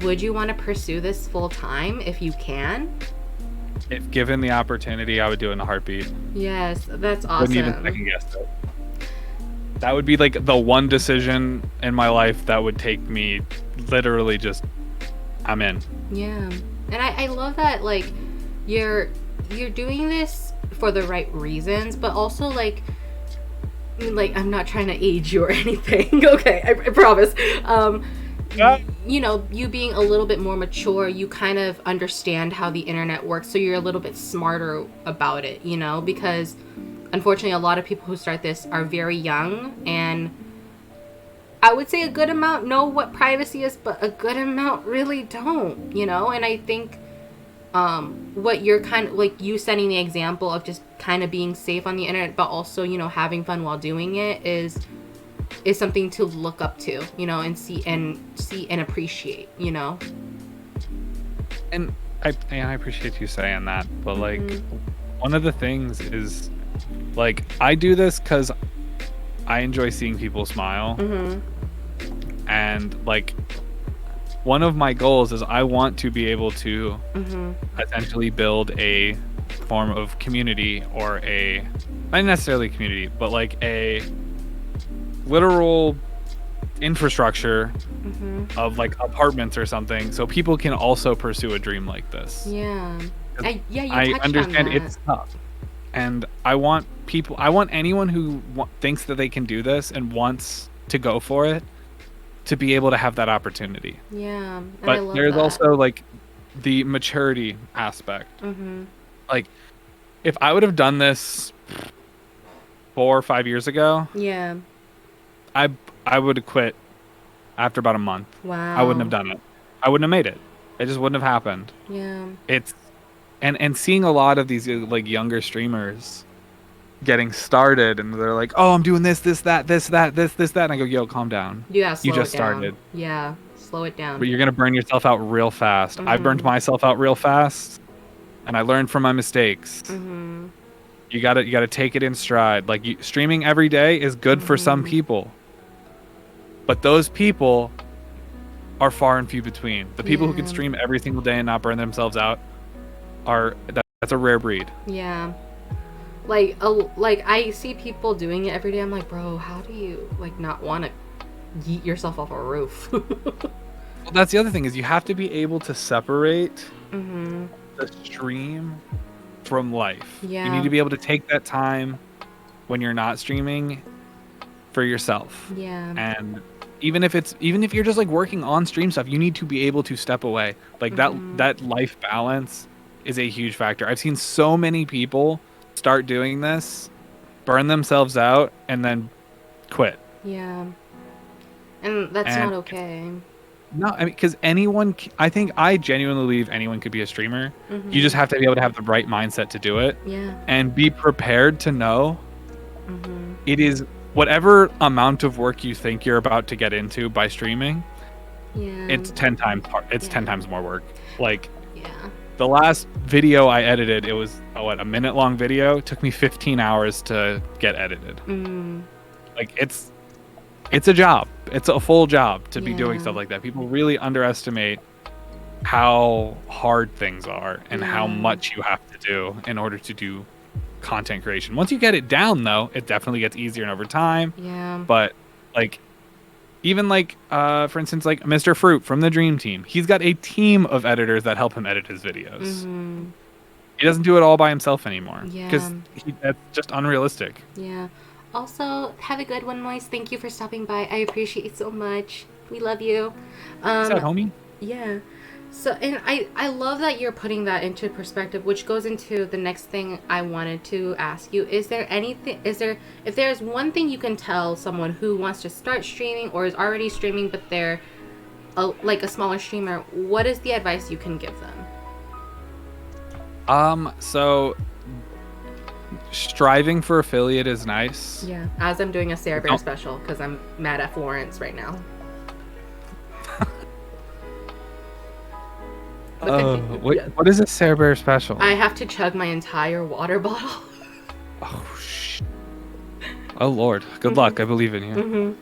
would you want to pursue this full time if you can? if given the opportunity, I would do it in a heartbeat. Yes, that's awesome. Wouldn't even second guess it. That would be like the one decision in my life that would take me literally just, I'm in. Yeah. And I love that, like, you're doing this for the right reasons, but also, like, I'm not trying to age you or anything. Okay, I promise. You know, you being a little bit more mature, you kind of understand how the internet works, so you're a little bit smarter about it, you know, because unfortunately a lot of people who start this are very young, and I would say a good amount know what privacy is, but a good amount really don't, you know. And I think what you're kind of like, you setting the example of just kind of being safe on the internet, but also, you know, having fun while doing it is something to look up to, you know, and see and appreciate, you know. And I appreciate you saying that, but like, one of the things is, like, I do this because I enjoy seeing people smile, and like, one of my goals is I want to be able to essentially build a form of community, or not necessarily community, but like a literal infrastructure of like apartments or something, so people can also pursue a dream like this. Yeah. I understand it's tough, and I want anyone who thinks that they can do this and wants to go for it to be able to have that opportunity. Yeah. And but there's also like the maturity aspect. Like, if I would have done this 4 or 5 years ago, yeah, I would have quit after about a month. Wow. I wouldn't have done it. I wouldn't have made it. It just wouldn't have happened. Yeah. It's and seeing a lot of these like younger streamers getting started, and they're like, "Oh, I'm doing this, that, and I go, "Yo, calm down. Yeah, you just started. Yeah, slow it down. But you're gonna burn yourself out real fast. I burned myself out real fast, and I learned from my mistakes. You gotta take it in stride. Like, streaming every day is good for some people, but those people are far and few between. The people who can stream every single day and not burn themselves out that's a rare breed. Yeah. Like I see people doing it every day. I'm like, bro, how do you like not want to yeet yourself off a roof? Well, that's the other thing, is you have to be able to separate the stream from life. Yeah. You need to be able to take that time when you're not streaming for yourself. Yeah. And even if you're just like working on stream stuff, you need to be able to step away. Like that life balance is a huge factor. I've seen so many people start doing this, burn themselves out, and then quit. Yeah. And that's not okay. No, I mean, because I think I genuinely believe anyone could be a streamer. You just have to be able to have the right mindset to do it. Yeah. And be prepared to know it is whatever amount of work you think you're about to get into by streaming. Yeah. It's 10 times hard. It's 10 times more work. Like, the last video I edited, it was a minute-long video. It took me 15 hours to get edited. Like, it's a job. It's a full job to be doing stuff like that. People really underestimate how hard things are and how much you have to do in order to do content creation. Once you get it down, though, it definitely gets easier and over time. Yeah. But like, even like for instance, like Mr. Fruit from the Dream Team, he's got a team of editors that help him edit his videos. He doesn't do it all by himself anymore, because that's just unrealistic. Yeah. Also, have a good one, Moise. Thank you for stopping by. I appreciate it so much. We love you. What's that, homie? Yeah. So, and I love that you're putting that into perspective, which goes into the next thing I wanted to ask you. If there's one thing you can tell someone who wants to start streaming or is already streaming, but they're like a smaller streamer, what is the advice you can give them? So striving for affiliate is nice. Yeah. As I'm doing a Sarah Bear special, because I'm mad at Florence right now. What is a Sarah Bear special? I have to chug my entire water bottle. Oh, shit. Oh, Lord. Good luck. I believe in you.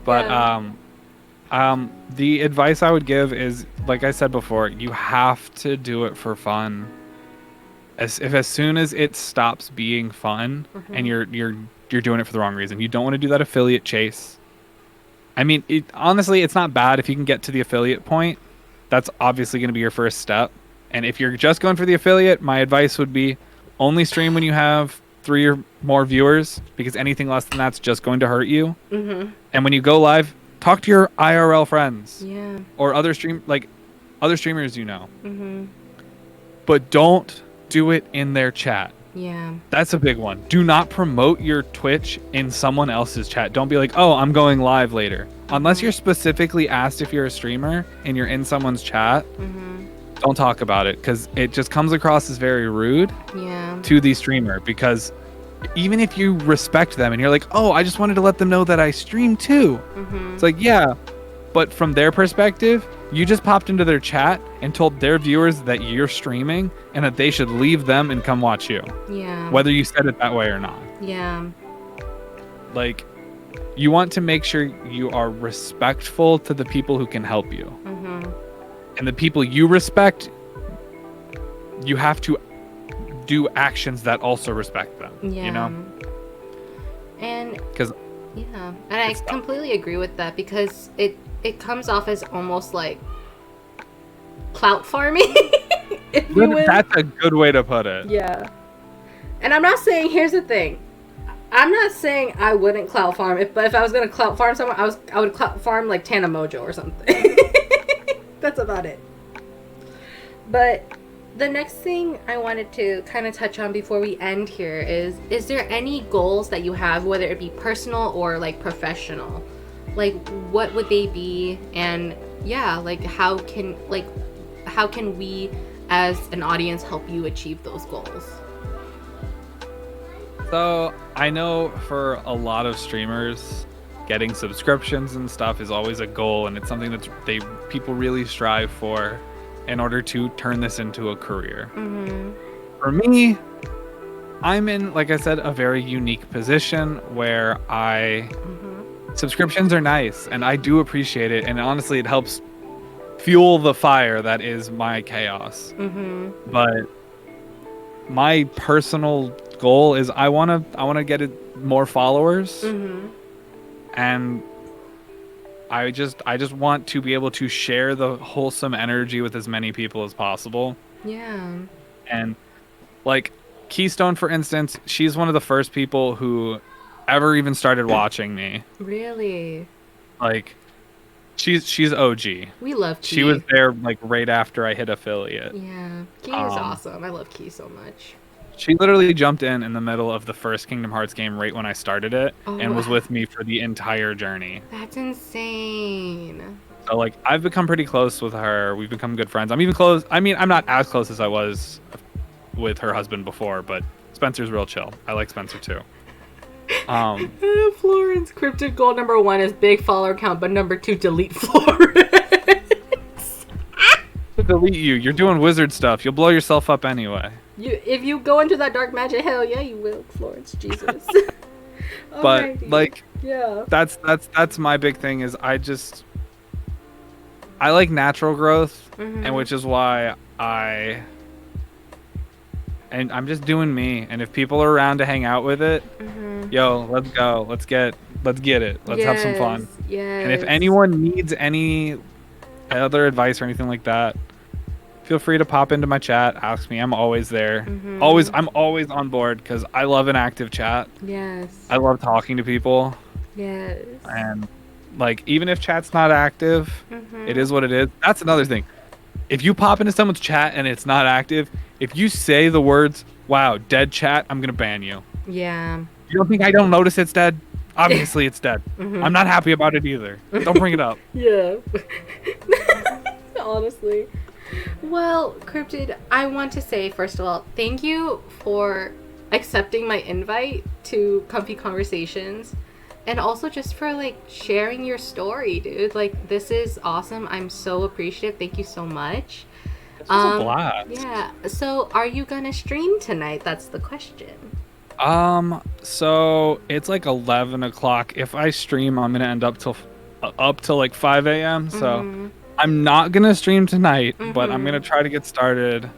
But, The advice I would give is, like I said before, you have to do it for fun. As soon as it stops being fun, and you're doing it for the wrong reason, you don't want to do that affiliate chase. I mean, honestly, it's not bad if you can get to the affiliate point. That's obviously going to be your first step. And if you're just going for the affiliate, my advice would be only stream when you have 3 or more viewers, because anything less than that's just going to hurt you. And when you go live, talk to your IRL friends. Yeah. Or other streamers you know. But don't do it in their chat. Yeah. That's a big one. Do not promote your Twitch in someone else's chat. Don't be like, oh, I'm going live later. Unless you're specifically asked if you're a streamer and you're in someone's chat, don't talk about it, because it just comes across as very rude to the streamer. Because even if you respect them and you're like, oh, I just wanted to let them know that I stream too. It's like, yeah. But from their perspective, you just popped into their chat and told their viewers that you're streaming and that they should leave them and come watch you. Yeah. Whether you said it that way or not. Yeah. Like, you want to make sure you are respectful to the people who can help you. And the people you respect, you have to do actions that also respect them. Yeah. You know? And because and I completely agree with that, because it comes off as almost like clout farming. If you will. That's a good way to put it. Yeah. And I'm not saying, here's the thing, I'm not saying I wouldn't clout farm, but if I was gonna clout farm someone, I would clout farm like Tana Mojo or something. That's about it. But the next thing I wanted to kind of touch on before we end here is there any goals that you have, whether it be personal or like professional? Like, what would they be? And yeah, like how can we as an audience help you achieve those goals? So I know for a lot of streamers, getting subscriptions and stuff is always a goal, and it's something that people really strive for in order to turn this into a career. For me, I'm in, like I said, a very unique position where subscriptions are nice and I do appreciate it, and honestly it helps fuel the fire that is my chaos. But my personal goal is I want to get more followers. And I just want to be able to share the wholesome energy with as many people as possible. Yeah. And like Keystone, for instance, she's one of the first people who ever even started watching me. Really? Like, she's OG. We love Key. She was there like right after I hit affiliate. Yeah. Key is awesome. I love Key so much. She literally jumped in the middle of the first Kingdom Hearts game right when I started it, and was with me for the entire journey. That's insane. So like, I've become pretty close with her. We've become good friends. I'm even close. I mean, I'm not as close as I was with her husband before, but Spencer's real chill. I like Spencer too. Florence, Cryptid goal number 1 is big follower count, but number 2, delete Florence. To delete you. You're doing wizard stuff. You'll blow yourself up anyway. If you go into that dark magic, hell yeah, you will, Florence. Jesus. But like, yeah, that's my big thing. Is I like natural growth, and which is why I'm just doing me. And if people are around to hang out with it, yo, let's go. Let's get it. Let's have some fun. Yes. And if anyone needs any other advice or anything like that, feel free to pop into my chat, ask me. I'm always there. I'm always on board, because I love an active chat. Yes. I love talking to people. Yes. And like, even if chat's not active, it is what it is. That's another thing. If you pop into someone's chat and it's not active, if you say the words, wow, dead chat, I'm gonna ban you. Yeah. You don't think I don't notice it's dead? Obviously it's dead. I'm not happy about it either. Don't bring it up. Yeah. Honestly. Well, Cryptid, I want to say, first of all, thank you for accepting my invite to Comfy Conversations, and also just for like sharing your story, dude. Like, this is awesome. I'm so appreciative. Thank you so much. This was a blast. Yeah. So are you gonna stream tonight? That's the question. So it's like 11 o'clock. If I stream, I'm gonna end up till up till like 5 a.m. So Mm-hmm. I'm not gonna stream tonight, but I'm Mm-hmm. gonna try to get started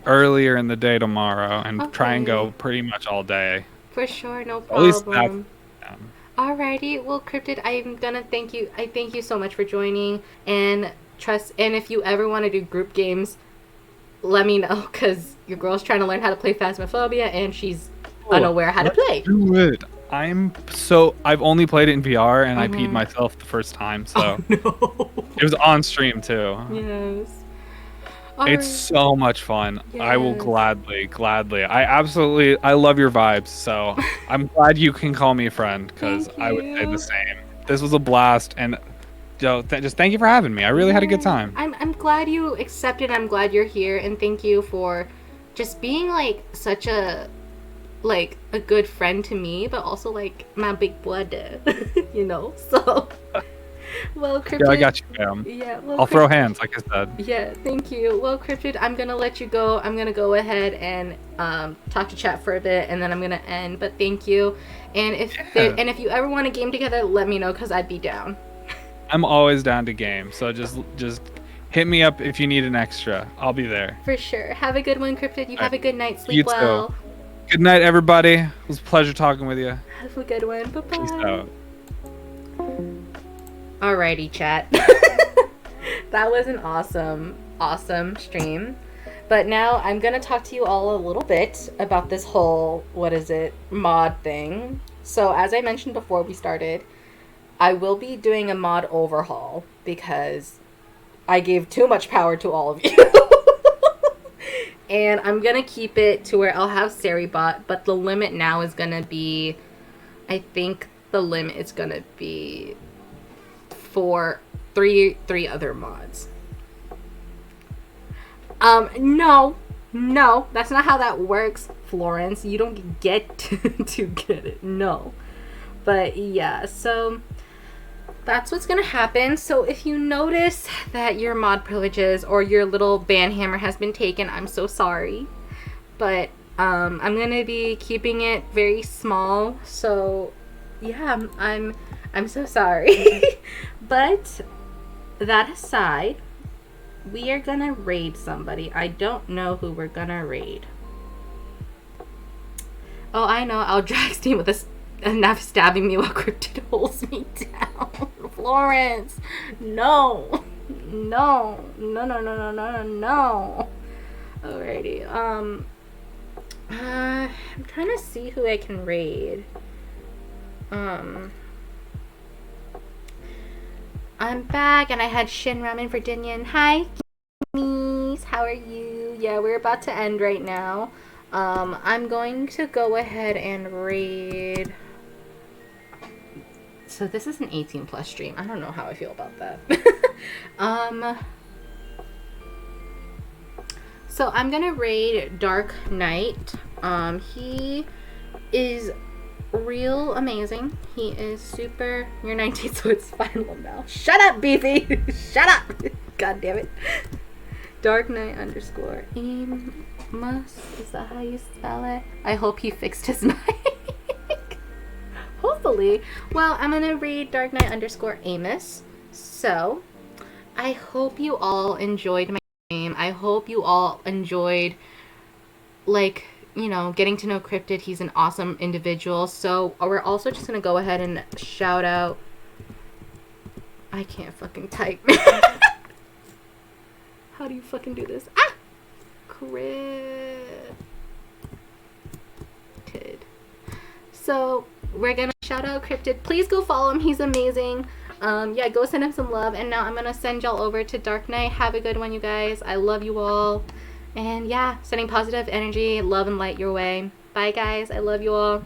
earlier in the day tomorrow and try and Okay. go pretty much all day. For sure, no At least that's problem. Alrighty, well, Cryptid, I'm gonna thank you. I thank you so much for joining, and trust. And if you ever want to do group games, let me know, because your girl's trying to learn how to play Phasmophobia, and she's oh, unaware how to let's play. do it. I've only played it in VR and I peed Mm-hmm. myself the first time, Oh so no. it was on stream too. Yes. It's Alright. so much fun. I will Yes. gladly. I love your vibes, so I'm glad you can call me a friend because Thank I would say the you. same. This was a blast, and just thank you for having me. I really had a good Yeah. time. I'm glad you accepted. I'm glad you're here, and thank you for just being like such a like a good friend to me, but also like my big brother, you know. So, well, Yeah, I Cryptid. got you, fam. Yeah, well, I'll throw Cryptid. hands, like I said. Yeah, thank you. Well, Cryptid, I'm gonna let you go. I'm gonna go ahead and talk to chat for a bit, and then I'm gonna end. But thank you. And Yeah. if you ever want a game together, let me know because I'd be down. I'm always down to game, so just hit me up if you need an extra. I'll be there. For sure. Have a good one, Cryptid. You All right. have a good night. You Sleep too. well. Good night, everybody. It was a pleasure talking with you. Have a good one. Bye Peace bye. out. Alrighty, chat. That was an awesome stream. But now I'm gonna talk to you all a little bit about this whole, mod thing. So as I mentioned before we started, I will be doing a mod overhaul because I gave too much power to all of you. And I'm gonna keep it to where I'll have Seribot, but the limit now is gonna be, I think the limit is gonna be for three other mods. No, that's not how that works, Florence. You don't get to get it. No. But yeah, so that's what's gonna happen. So if you notice that your mod privileges or your little ban hammer has been taken, I'm so sorry. But I'm gonna be keeping it very small. So yeah, I'm so sorry. But that aside, we are gonna raid somebody. I don't know who we're gonna raid. Oh, I know. I'll drag Steam with a knife stabbing me while Cryptid holds me down. Florence, no. No. Alrighty. I'm trying to see who I can raid. I'm back and I had Shin Ramen for Dinyan. Hi, Kimmies. How are you? Yeah, we're about to end right now. I'm going to go ahead and raid. So this is an 18 plus stream. I don't know how I feel about that. So I'm gonna raid Dark Knight. He is real amazing. He is super. You're 19, so it's final now. Shut up, Beefy. Shut up. God damn it. Dark Knight underscore Amos. Is that how you spell it? I hope he fixed his mic. Hopefully. Well, I'm gonna read Dark Knight underscore Amos. So, I hope you all enjoyed my game. I hope you all enjoyed, like, you know, getting to know Cryptid. He's an awesome individual. So, we're also just gonna go ahead and shout out. I can't fucking type. How do you fucking do this? Ah! Cryptid. So, we're gonna shout out Cryptid. Please go follow him. He's amazing. Yeah, go send him some love. And now I'm gonna send y'all over to Dark Knight. Have a good one, you guys. I love you all. And yeah, sending positive energy, love, and light your way. Bye, guys. I love you all.